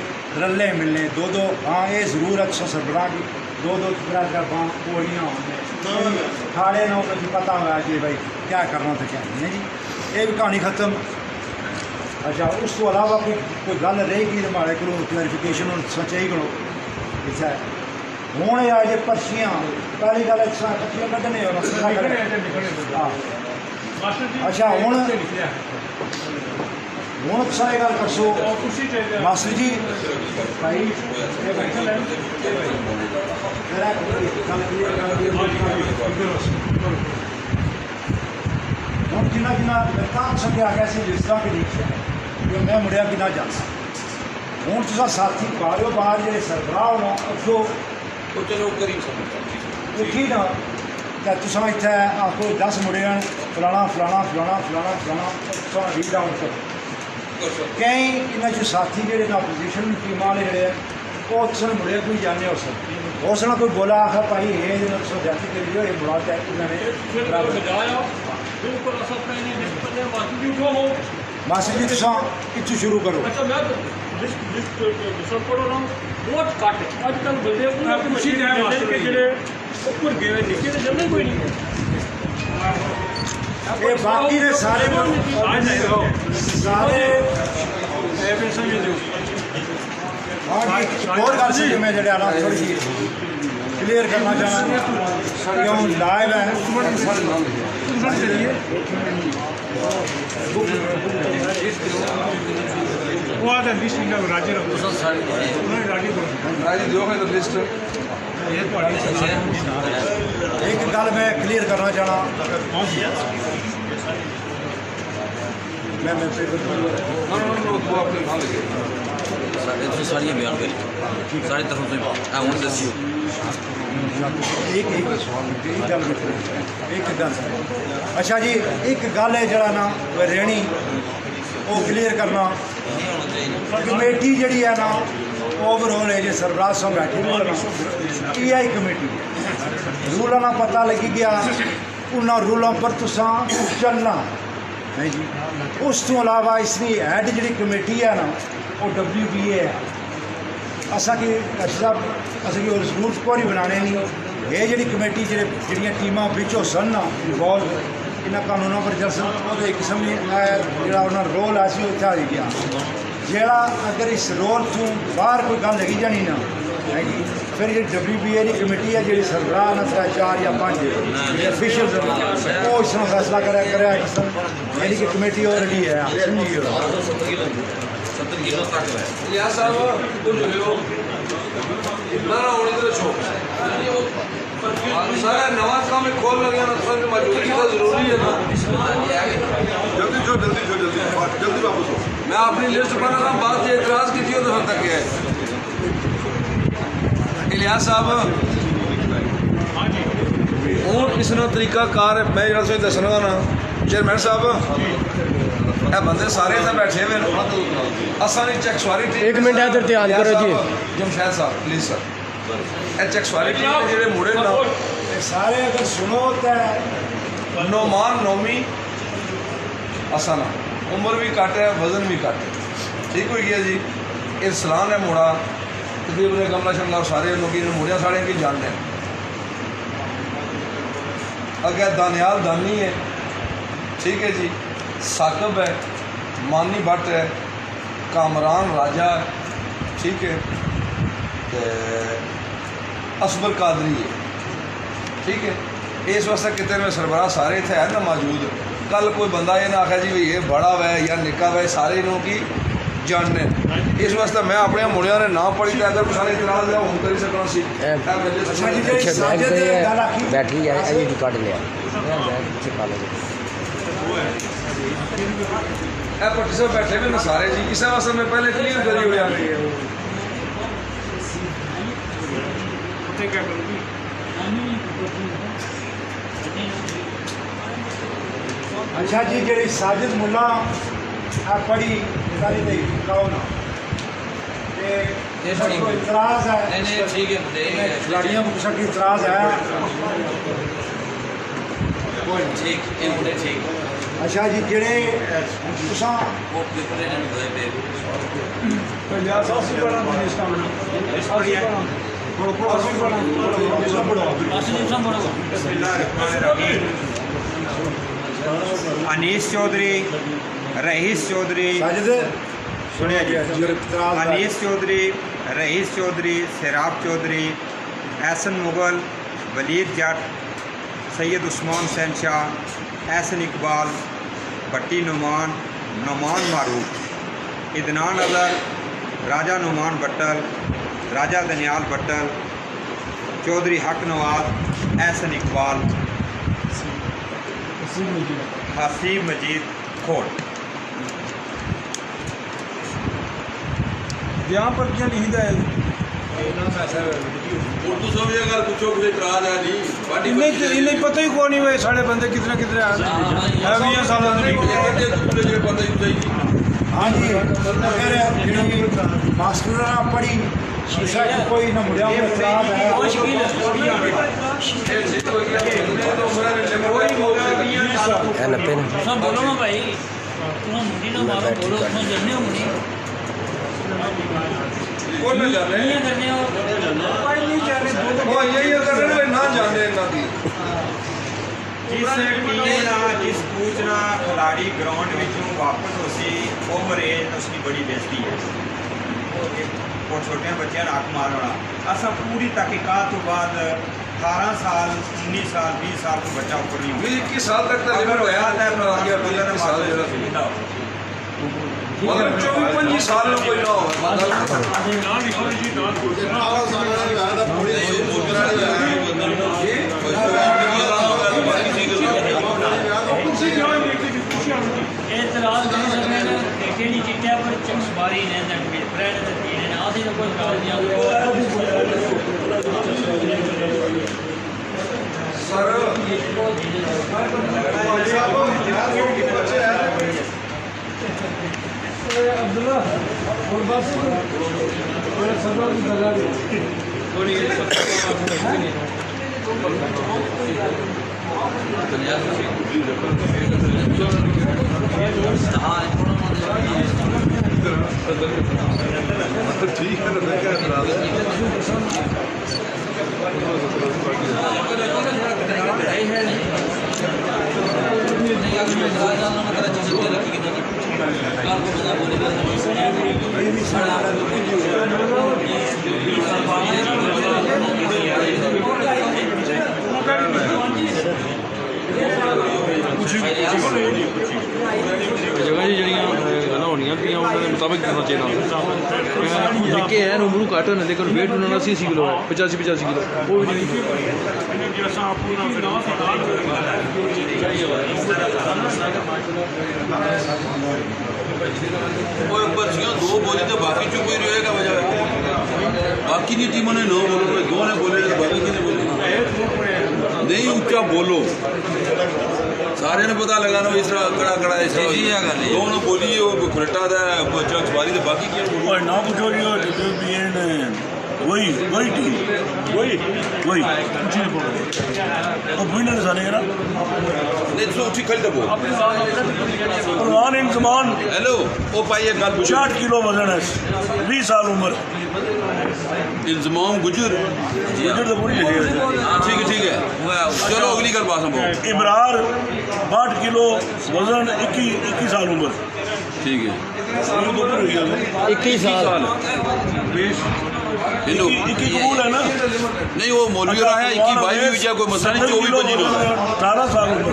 Speaker 1: रले मिलने 2-2 हाँ ये जरूर अच्छा सरबराह की 2-2 बाँ गोलियाँ खाड़े ना उन्हें पता हुआ कि भाई क्या करना था क्या नहीं जी ये भी कहानी ख़त्म अच्छा उस तो अलावा कोई गल रहेगी तो हमारे को क्लैरिफिकेशन चाहिए करो अच्छा हूँ आ जे पर्चियाँ पहली गल पर्चियाँ कड्ढने अच्छा हूँ तुस गल दसो मास्टर जी भाई हूँ जिन्ना सके आखिया से लिस्टा कि नहीं मैं मुड़िया कि जा हूँ तुस साथी पा रहे हो बाहर जो सरबराह होना अगो उठी ना तो तुसा इत्थे आखो 10 मुड़े फलाना फलाना फलाना फलाना फलाना तुसा रीड आउट करो कई इन्होंने जो साथी जोड़े ना अपोजिशन टीम वाले जोड़े वो तुम मुड़े कोई जाने हो सकते हो सकता कोई बोला आखा भाई ये जो जाति करी हो ये मुड़ा मास्टर जी तुसा इतों शुरू करो
Speaker 6: अच्छा मैं बहुत घट अजकल बंदे जेह्ड़े उप्पर गेदे नीचे तो जमने कोई नहीं
Speaker 1: ये बाकी ने सारे और गल सी मैं जो आना थोड़ी सी क्लियर करना चाहना क्यों लाइव है
Speaker 3: वो आता लिस्ट राजी रखो राजी दो है लिस्ट
Speaker 1: एक गल मैं क्लियर करना चाहना
Speaker 15: सारियां बयान करी सारी तरफों से हूँ दसियो
Speaker 1: एक गल अच्छा जी एक गल है जरा ना रेणी वो क्लियर करना कमेटी जी है ना ओवरऑल है जो सरबराह साहब बैठे हुए आई कमेटी रूलों का पता लगी गया उन्होंने रूलों पर तुसा चलना है जी। उस तो अलावा इसकी हैड जी कमेटी है ना वो WBA है। असा कि साहब असें उस रूल्स को ही बनाने नहीं ये जी कमेटी जी टीमां बिचों सन ना इन्वॉल्व इन्होंने कानूनों पर चलसन वो एक किस्म जो रोल है उत्थे आ गया जोड़ा अगर इस रोल तो बाहर कोई गल लगी जानी ना है जी फिर जी WBA की कमेटी है जी सरबराह ने 4 या 5 ऑफिशियल वो इसमें फैसला करे यानी कि कमेटी ऑलरेडी है
Speaker 2: इलियास साहब कुछ हो ना होने तो शौक सारा नवा काम में खोल लगे ना तो मजबूरी तो जरूरी है ना जल्दी वापस हो मैं अपनी लिस्ट बना रहा बात से एतराज की थी तो तक है इलियास साहब हूँ किसी ने तरीकाकार मैं जो दसना ना चेयरमैन साहब ये बंदे सारे इतना बैठे हुए असा नहीं चेक सवारी
Speaker 6: एक मिनट इधर ध्यान करो जी
Speaker 2: जमशेद साहब प्लीज सर ये चेक सवारी टीम के जो मुड़े ना
Speaker 1: सारे अगर सुनो तो
Speaker 2: नोमान नोमी असाना उम्र भी घट है वजन भी घट है ठीक हो गया जी इरसलान है मुड़ा तकरीबन कमला शमला सारे लोग मुड़िया साढ़े की जानते हैं अगर दानियाल दानी है ठीक है जी साकब है मानी भट्ट है कामरान राजा है ठीक है असबर कादरी है ठीक है इस वास्ते कितने में सरबराह सारे इतने है ना मौजूद कल कोई बंदा ये ना आखा जी भाई ये बड़ा वै या निका वै सारे लोग की जानने इस वास्ते मैं अपने मुड़िया ने ना पढ़ी तो अगर कुछ इतराज है हम कर सकना सी
Speaker 6: बैटरी काट लिया
Speaker 2: भट्टी साहब बैठे हुए ना सारे जी इस वास्ते मैं पहले क्लियर करी हुई
Speaker 1: अच्छा जी जी साजिद मुला पढ़ी सारी कहो ना इतराज है
Speaker 15: ठीक है
Speaker 1: खिलाड़ियों को कुछ इतराज है
Speaker 15: ठीक
Speaker 1: अच्छा जी जेड़े तुसा
Speaker 15: वो पेपर
Speaker 12: अनीस चौधरी रईस चौधरी सुनिए जी अनीस चौधरी रईस चौधरी सिराब चौधरी एहसन मुगल वलीद जट सैयद उस्मान शहनशाह एहसन इकबाल भट्टी नुमान नुमान मारूफ इदनान अजहर राजा नुमान भट्टल राजा दनियाल भट्टल चौधरी हक नवाज एहसन इकबाल हसीब मजीद खोट
Speaker 3: यहाँ पर क्या लिखी है
Speaker 2: उर्दू समझ अगर पूछो कोई इतराज है जी
Speaker 3: इन्हें पता ही कौन नहीं हुए साढ़े बंदे कितने कितने है सालों
Speaker 1: हाँ जी अगर मास्टर पढ़ी शीशा की कोई ना मुड़िया को इतराज है
Speaker 8: बोलो ना भाई तुम मुंडी ना मारो बोलो तुम जन्ने हो मुंडी
Speaker 2: कौन ना जाने
Speaker 8: नहीं करने हो
Speaker 2: कोई नहीं जाने वो ये कर रहे हैं ना जाने ना की
Speaker 12: जिस टीम ना जिस कोच ना खिलाड़ी ग्राउंड विचों वापस हो सी उम्र एज उसकी बड़ी बेइज्जती है और छोटे बच्चों ने हक मारना असा पूरी तहकीकात तो बाद 18 साल 19 साल 20 साल को बच्चा ऊपर नहीं होगा
Speaker 2: 21 साल तक तो लिमिट होया है आगे 21 साल जरा मगर 24-25 साल में कोई ना
Speaker 8: एतराज कर सकते हैं केड़ी चिट्टिया पर चमसबारी ने दंड ब्रांड दी ने आधी तो कोई काल
Speaker 2: सर
Speaker 1: अब्दुल्ला
Speaker 2: ठीक है ना, मैं क्या करा
Speaker 15: जगह जी जड़ियाँ गल्लां होनियां कि उन्होंने मुताबिक करना चाहिए निक्के हैं उम्र घट होने लेकिन वेट उन्होंने 80 किलो है 85 किलो वो भी
Speaker 16: पर्चियाँ दो बोली तो बाकी चुप ही रहेगा बजाय बाकी की टीमों ने 9 बोलो दो ने बोले तो बाकी की बोले नहीं ऊंचा बोलो सारे ने पता लगा ना इस तरह कड़ा कड़ा इस तरह दोनों बोली वो खुलटा था बच्चा सवारी तो बाकी क्या
Speaker 5: ना पूछो वही टीम वही कुछ नहीं बोलो और विनर सारे ना
Speaker 16: नहीं तो उठी खल दबो
Speaker 5: परवान इंजमान
Speaker 16: हेलो ओ भाई एक गल पूछो
Speaker 5: 60 किलो वजन है 20 साल उम्र
Speaker 16: इल्जमाम गुजर
Speaker 5: तो पूरी
Speaker 16: ठीक है चलो अगली गल बात सुनो
Speaker 5: इब्रार 60 किलो वजन 21 साल उम्र
Speaker 16: ठीक है
Speaker 5: 21 साल कबूल है ना
Speaker 16: नहीं वो मौलवी रहा है 21-22 भी कोई मसला नहीं 24-25
Speaker 5: 18 साल उम्र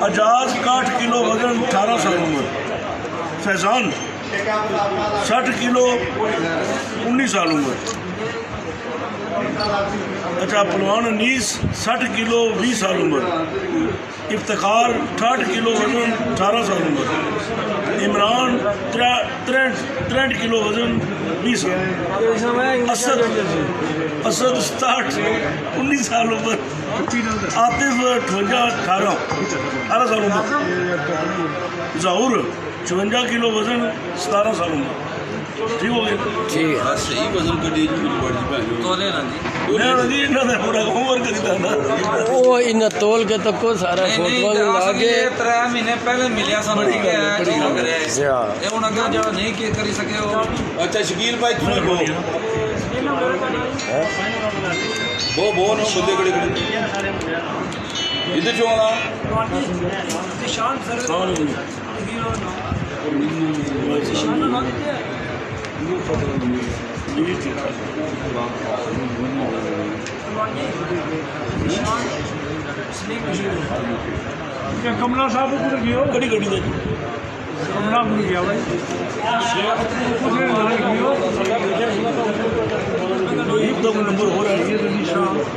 Speaker 5: अजाज 60 किलो वजन 18 साल उम्र फैजान 60 किलो 19 साल उम्र अच्छा पहलवान अनीस 60 किलो 20 साल उम्र इफ्तिखार 60 किलो वजन 18 साल उम्र इमरान 63 किलो वजन 20 साल असद 19 साल उम्र आतिफ 18 साल उम्र जहूर 54 किलो वजन 17 साल उम्र ठीक हो गया
Speaker 15: ठीक है
Speaker 16: सही वजन कटी
Speaker 15: तोले ना
Speaker 5: जी इन्होंने पूरा होमवर्क करीदा ना
Speaker 15: वो इन तोल के तो को सारा फोटो ला के
Speaker 10: 3 महीने पहले मिलिया सानू ठीक है जो करे
Speaker 15: हां
Speaker 10: ये हुन अगर जो नहीं के करी सके हो
Speaker 16: अच्छा शकील भाई तुम बोलो वो ना बंदे खड़े इधर क्यों आना
Speaker 11: निशान सर
Speaker 3: कमला साहब उधर गयो
Speaker 5: कड़ी दे
Speaker 3: कमला भूल गया भाई
Speaker 5: एक दो नंबर हो रहा है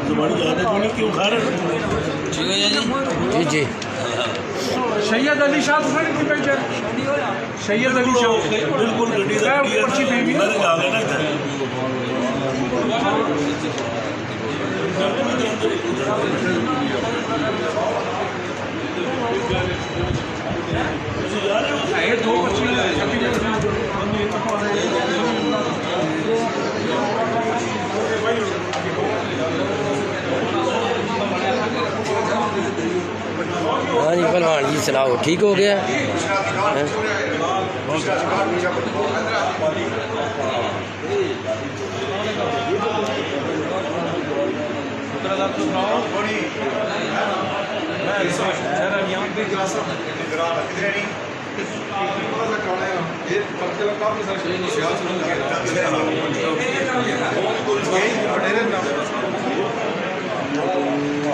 Speaker 5: जबानी याद है क्यों खा रहे
Speaker 15: ठीक है जी
Speaker 3: सैयद अली शाह की पेंशन सैयद अली शाह
Speaker 5: बिल्कुल
Speaker 3: पर्ची देगी
Speaker 5: आ गया ना
Speaker 3: दो
Speaker 15: हाँ जी पहलवान जी सुनाओ ठीक हो गया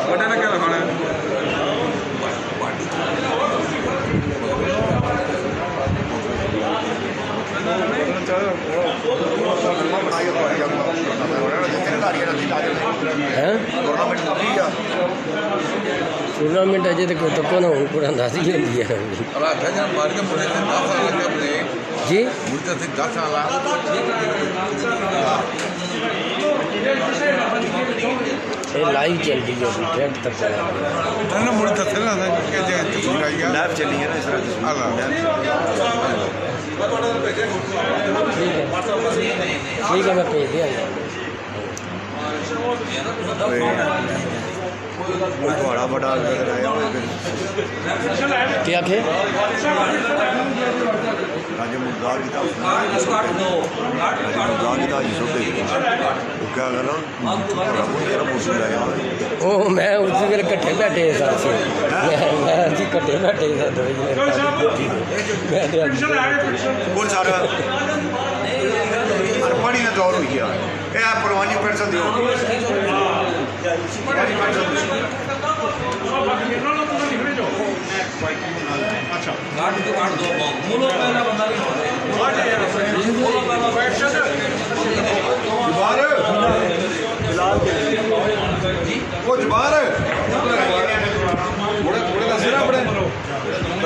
Speaker 10: बड़ा क्या लगाना है
Speaker 15: टूर्नामेंट अजे तक तो कौन हूँ पूरा दस ही होंगी है जी लाइव चल रही है डायरेक्ट तक
Speaker 13: लाइव चली है ना इस तरह
Speaker 6: ठीक है मैं भेज दिया
Speaker 1: बड़ा बड़ा कराया
Speaker 6: क्या खे
Speaker 1: राजे मुर्दा की था क्या कर रहा
Speaker 6: ओ मैं उस फिर कट्ठे बैठे साथ से मैं कट्ठे बैठे साथ
Speaker 1: बहुत सारा अरपणी का दौर हो गया ये पुरवानी पेंशन दो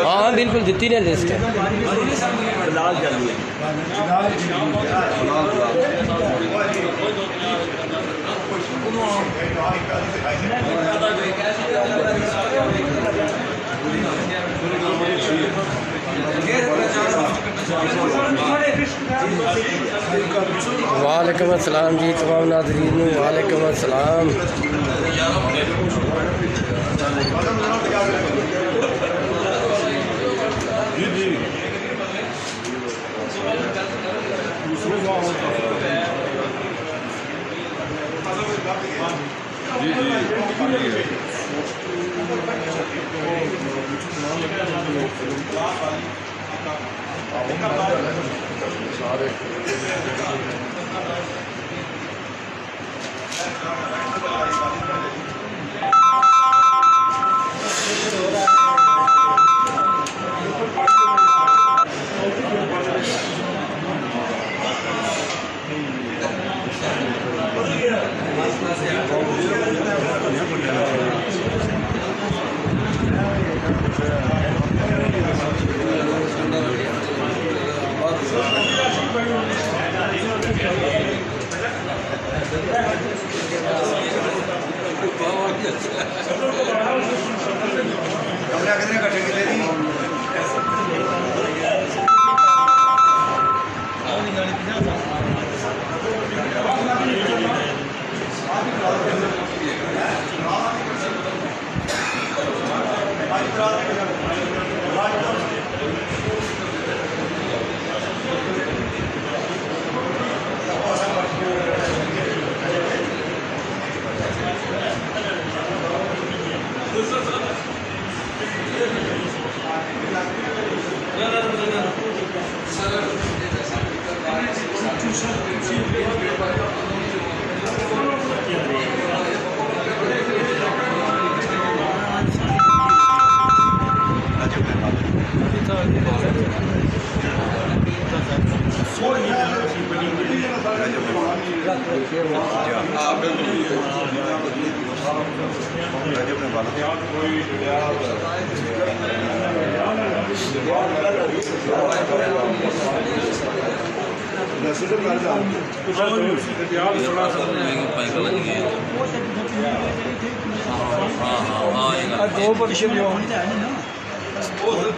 Speaker 6: हाँ बिल्कुल जितनी ने लिस्ट है वालेकुम अस्सलाम जी तमाम नाज़रीन वालेकुम अस्सलाम।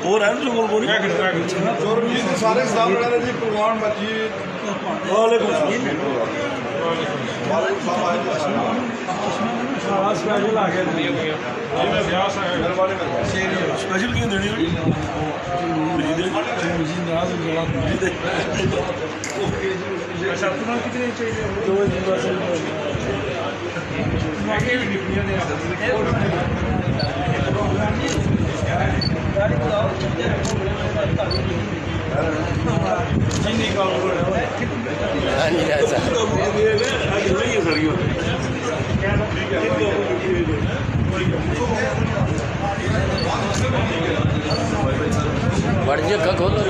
Speaker 5: और है जो बोल
Speaker 13: सारे साहब जी कुरबान मजीद
Speaker 3: स्पेशल आ गया
Speaker 5: स्पेशल क्यों देनी
Speaker 3: कितने चाहिए दो
Speaker 6: बड़ जगह खोलो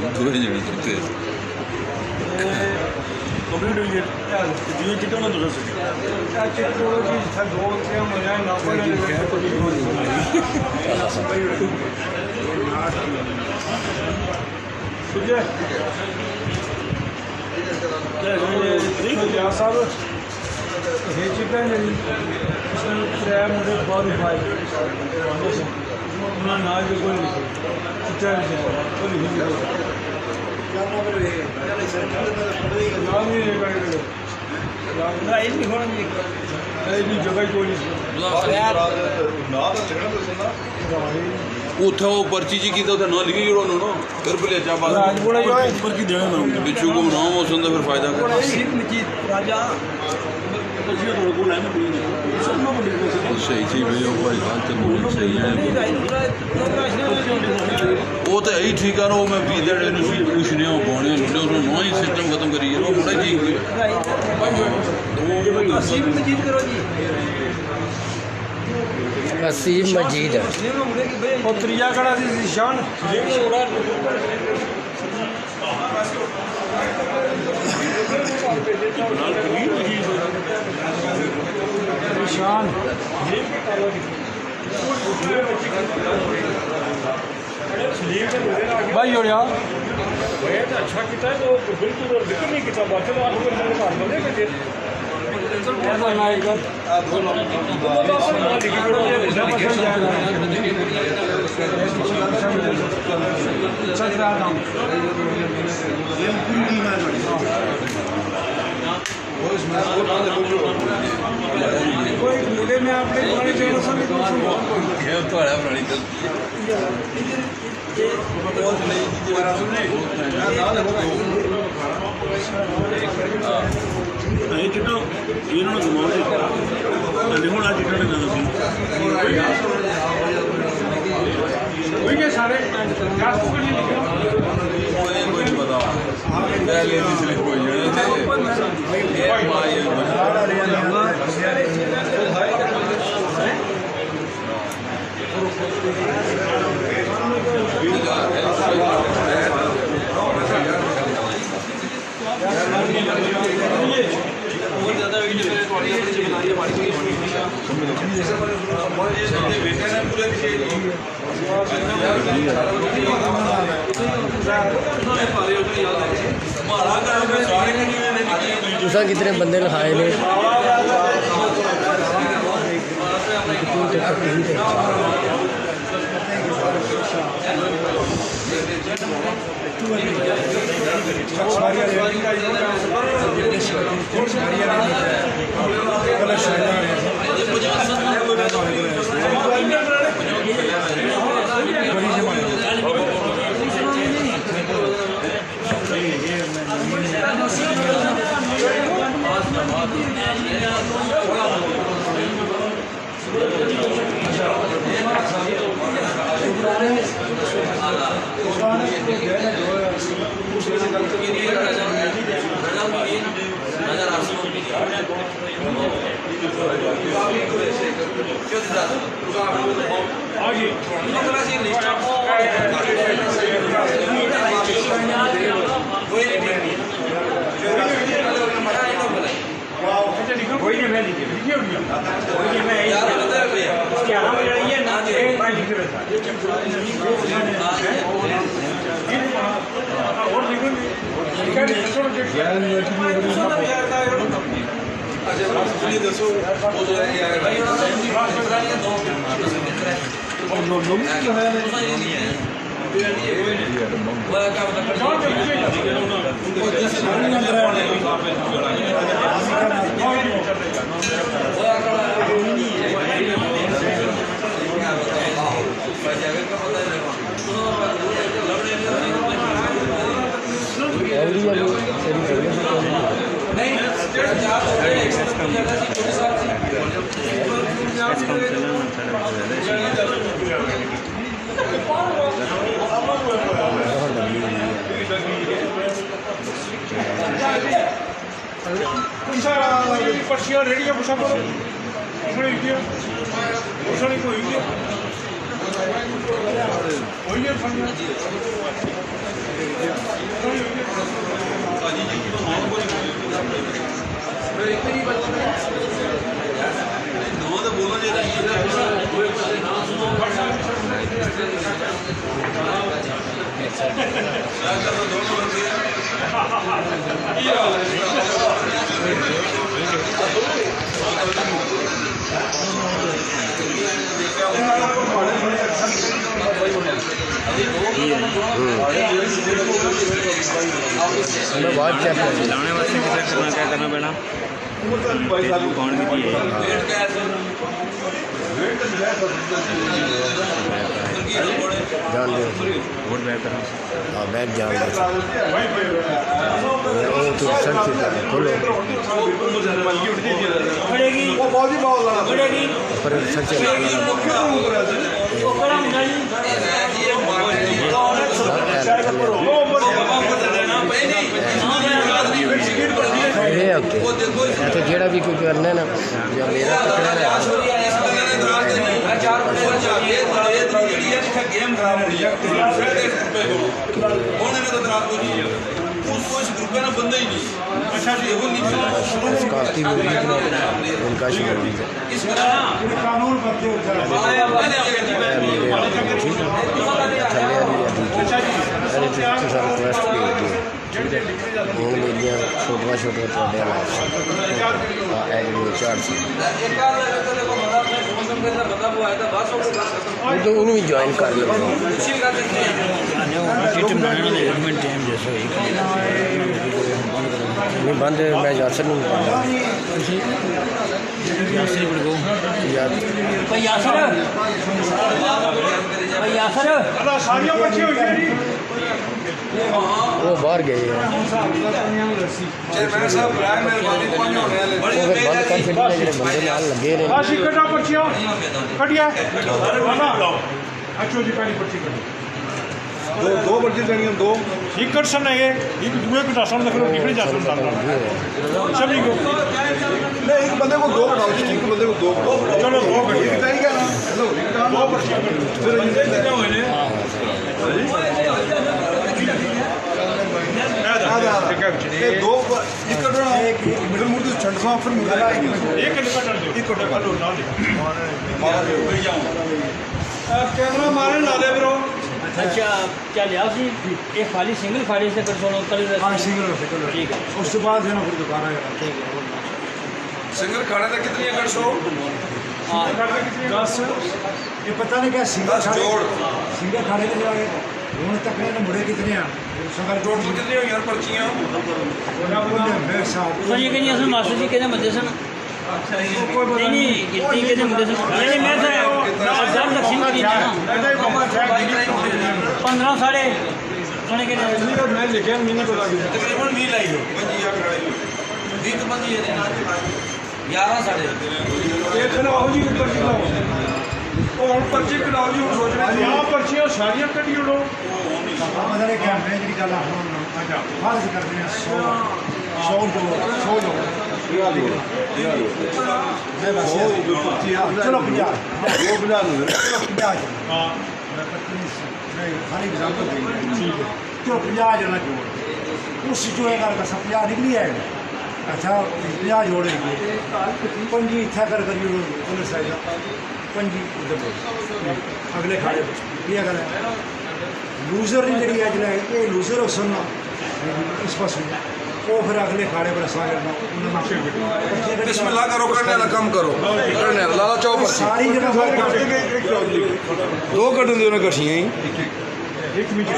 Speaker 6: ना
Speaker 16: दूरे जने चुके
Speaker 5: कंप्लीट हुई है जो चिट्टा ना दूसरा से
Speaker 3: चिट्टो जी दो से मजा ना पड़े साहब ये चीज़ें नहीं त्रै मुंडे बाहर पाए उन्होंने नाल जो कोई लिखे चिट्टा लिखे कोई लिखी जगह कोई
Speaker 16: ਉੱਥੇ ਉਹ ਪਰਚੀ ਜੀ ਕੀਤਾ ਉੱਥੇ ਨਾ ਲਿਖੀ ਜਿਹੜਾ ਉਹਨਾਂ ਨੂੰ ਫਿਰ ਭਲੇਚਾ ਬਾਅਦ ਉੱਪਰ ਕੀ ਦੇਣਾ ਨਾ ਪਿੱਛੋਂ ਕੋ ਨਾ ਉਸ ਹੁੰਦਾ ਫਿਰ ਫਾਇਦਾ ਕਰ
Speaker 11: राजा
Speaker 16: ਸਹੀ ਸੀ ਵੀ ਉਹ ਭਾਈ ਹਾਲ ਤੇ ਮੂਲ ਸਹੀ ਹੈ ਉਹ ਤਾਂ ਇਹੀ ਠੀਕ ਆ ਉਹ ਮੈਂ ਵੀ ਦੇੜੇ ਨੂੰ ਸੀ ਕੁਛ ਨਹੀਂ ਉਹ ਪਾਉਣੇ ਲੁੱਡੇ ਉਹਨੂੰ ਨਵਾਂ ਹੀ ਸਿਸਟਮ ਖਤਮ ਕਰੀ ਉਹ ਬੜਾ ਠੀਕ ਹੋਇਆ
Speaker 11: मजीद करो जी
Speaker 6: वसीम मजीद
Speaker 3: और त्रिया कड़ा दी निशान निशान भाई हो रहा अच्छा किया तो बिल्कुल जिक्र नहीं किया बात चलो आप बंदे के कोई मुझे में आपने पुरानी चैनल से
Speaker 5: ਇਹ ਚਿੱਟਾ ਇਹਨਾਂ ਨੂੰ ਘੁਮਾਉਂਦੇ ਤੇ ਹੁਣ ਆ ਚਿੱਟਾ ਨਾ ਤੁਸੀਂ
Speaker 3: वही के सारे
Speaker 16: ਕੋਈ ਨਹੀਂ ਪਤਾ ਪਹਿਲੇ ਦੀ ਸਲਿੱਪ ਹੋਈ ਜਿਹੜੇ ਤੇ ਇਹ ਮਾਈ
Speaker 6: तुसा कितने बंदे लिखाए ने
Speaker 3: पर्चियां रेडी है पूछा करो उसने किया उसने कोई किया कोई ये फंड
Speaker 16: ਨਵਾਂ ਤਾਂ ਬੋਲਣਾ ਜੇ ਨਹੀਂ
Speaker 15: मैं बात क्या
Speaker 12: लाने वास्ते क्या करना पैना कौन की है
Speaker 15: जान दे
Speaker 12: वोट बैक करना
Speaker 15: हाँ बैग जान दे वो तो सर से खोलो
Speaker 8: पड़ेगी पड़ेगी
Speaker 15: पर सच तो जेड़ा भी कोई करना है ना या मेरा टकरा है
Speaker 16: गेम खराब हो उसको इस ग्रुप का बंदा ही नहीं अच्छा जी वो नहीं
Speaker 15: उनका शोर
Speaker 1: कानून बच्चे
Speaker 15: रिक्वेस्ट हूँ मेरिया छोटिया छोटिया थोड़े तो उन्होंने भी ज्वाइन कर लिया नहीं बंद मैं यासर नहीं वो बाहर गए हैं बंदे नाल लगे ने
Speaker 3: दो पर्ची देनी दो एक कटसन है एक दूसरे को दसन लग रहा है जासन सभी को नहीं एक बंदे को दो कटाओ जी एक बंदे को दो चलो दो कटिए दो पर्ची फिर क्या हुए ने दो एक कटना एक मिडिल मूड छंडवा फिर मिडिल एक निकल दो एक कटो ना कैमरा मारे ना दे ब्रो
Speaker 8: अच्छा क्या लिया सी ये खाली सिंगल फाड़ी से कर सोनो कल
Speaker 1: हाँ सिंगल ठीक है उसके बाद जो ना फिर दुकान है
Speaker 8: ठीक है
Speaker 10: सिंगल खाने तक कितनी अगर सो
Speaker 8: हाँ
Speaker 1: 10 ये पता नहीं क्या सिंगल खाने के लिए हूँ तक ने मुड़े कितने हैं सिंगल जोड़
Speaker 10: कितनी हो यार पर्चियां
Speaker 1: मेरे साथ
Speaker 8: सर ये कहीं असल मास्टर जी कहने बंदे सन नहीं गिनती के मुद्दे से नहीं मैं तो हजार दक्षिण की ना 15 साढ़े सोने के
Speaker 3: मैं लिखे मैंने को लगी
Speaker 16: तकरीबन 20 लाई हो 20 बंदी है 11 साढ़े
Speaker 3: एक दिन आओ जी पर्ची लाओ और पर्ची कटाओ जी सोच रहे यहाँ पर्चियाँ सारियाँ कटी लो
Speaker 1: मतलब क्या मैं जी गल अच्छा फर्ज करते हैं 100 लोग चलो 50 हाँ खाली एग्जाम्पल चलो 50 जना जोड़ उस जो है 50 निकली है अच्छा 50 जोड़े पंजी इतना कर पुलिस आई पंजी अगले खाड़े ये गल है लूजर नहीं जी है ये लूजर हो सुनना इस पास वो फिर अगले खाड़े पर
Speaker 10: बिस्मिल्लाह करो करने वाला कम करो करने लाला चौप
Speaker 1: सारी जगह
Speaker 10: दो कट दे उन्हें कठियां ही
Speaker 3: एक मिनट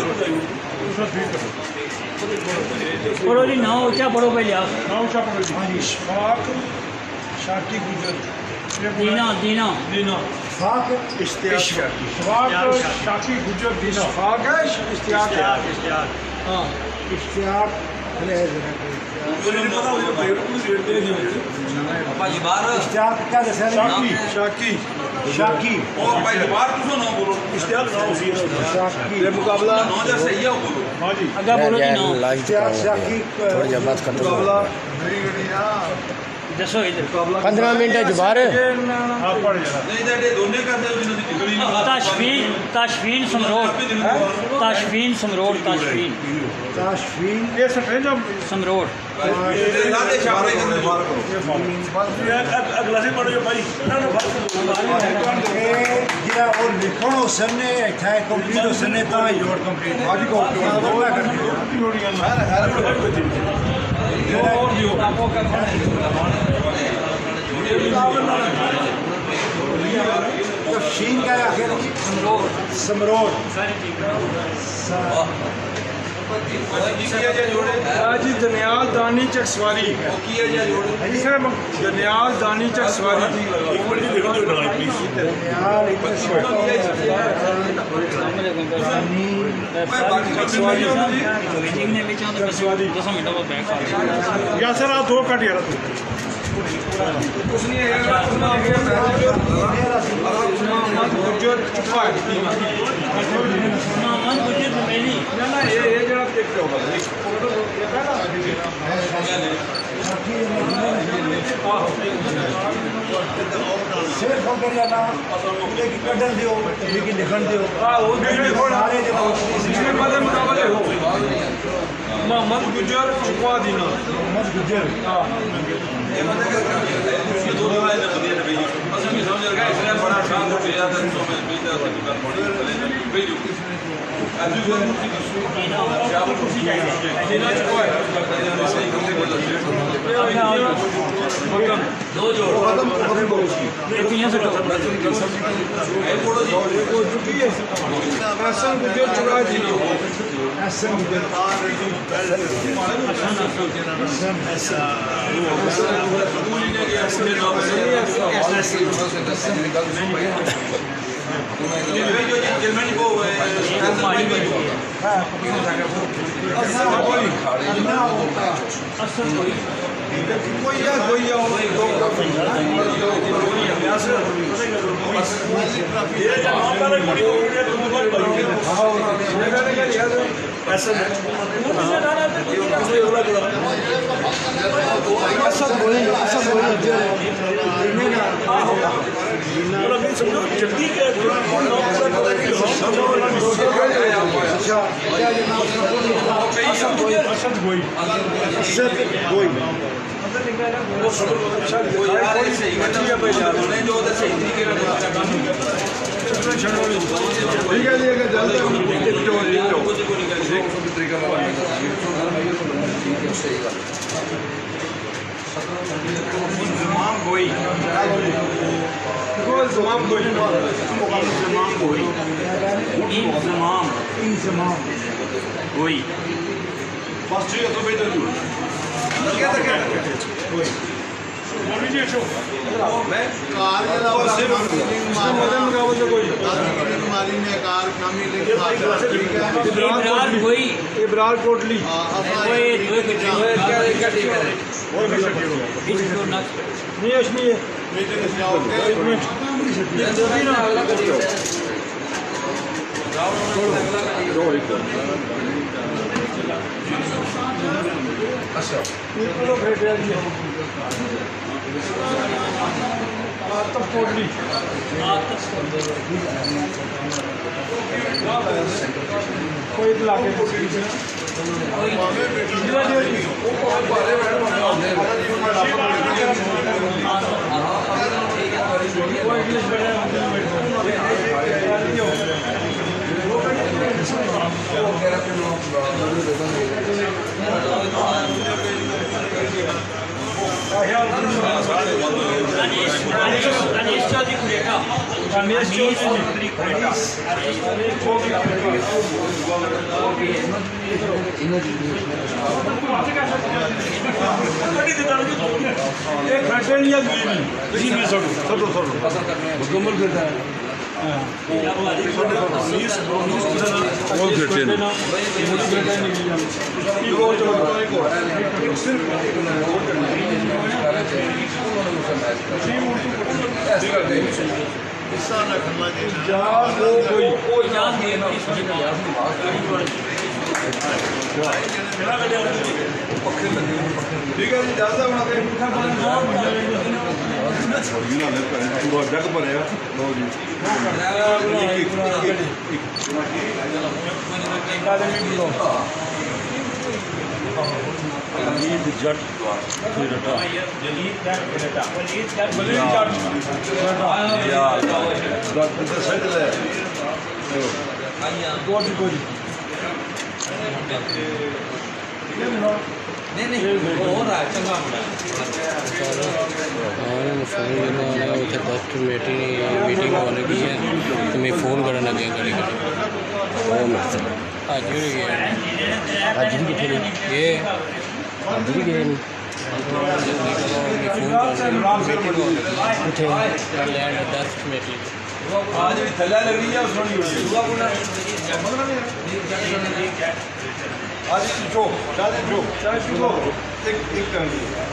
Speaker 8: पढ़ो जी ना ऊंचा पढ़ो पहले आप
Speaker 3: ना ऊंचा पढ़ो जी हाँ जी इशफाक शाकी गुजर
Speaker 8: दीना दीना
Speaker 3: दीना इशफाक इश्तियाक इशफाक शाकी गुजर दीना इशफाक है इश्तियाक है
Speaker 8: हाँ
Speaker 1: इश्तियाक इश्तियाक क्या दसा
Speaker 3: शाकी शाकी
Speaker 1: शाकी
Speaker 16: और भाई बार तुम ना बोलो
Speaker 3: इश्तियाक ना उसी
Speaker 1: शाकी
Speaker 3: ये मुकाबला
Speaker 16: ना जैसे सही है बोलो
Speaker 3: हाँ जी
Speaker 8: अगर बोलो जी ना
Speaker 1: इश्तियाक शाकी
Speaker 15: थोड़ी जब बात खत्म
Speaker 3: मुकाबला
Speaker 8: दसो इधर
Speaker 15: 15 मिनट जबार
Speaker 3: हाँ पढ़ जाना
Speaker 16: नहीं तो दोनों करते हो जिन्होंने निकली ना
Speaker 8: ताशफीन समरोड ताशफीन समरोड ताशफीन
Speaker 1: ताशफीन
Speaker 3: ये सटें जब
Speaker 8: समरोड
Speaker 16: लादे छापरे करने बाहर करो
Speaker 3: अगला से पढ़ो जो भाई
Speaker 1: जिला और लिखण उसने था कंप्लीट उसने तो योर कंप्लीट आज को शीन का आखिर समरोड
Speaker 3: जी दनियाल दानी चकसवारी दनियाल दानी चकसवारी या सर आप 2 कट यार
Speaker 1: सिर्फ कटन दियो लेकिन लिखन दियो
Speaker 3: मोहम्मद गुजर चुकवा दीना
Speaker 1: मोहम्मद गुजर इब्रार कोटली कोई लाके
Speaker 2: ठीक है जी ज्यादा बना के पूरा जग भरिया लो जी जट
Speaker 15: नहीं हो रहा है चंगा
Speaker 17: फ़ोन करना है उसे 10 मीटिंग होने की है तो मैं फ़ोन करने लगे घड़ी घड़ी अज भी गए अज भी कितने ये अज भी गए लैंड 10 मीटिंग
Speaker 2: आज भी थल्ला लग रही है आज जो चाहे जो एक करनी है।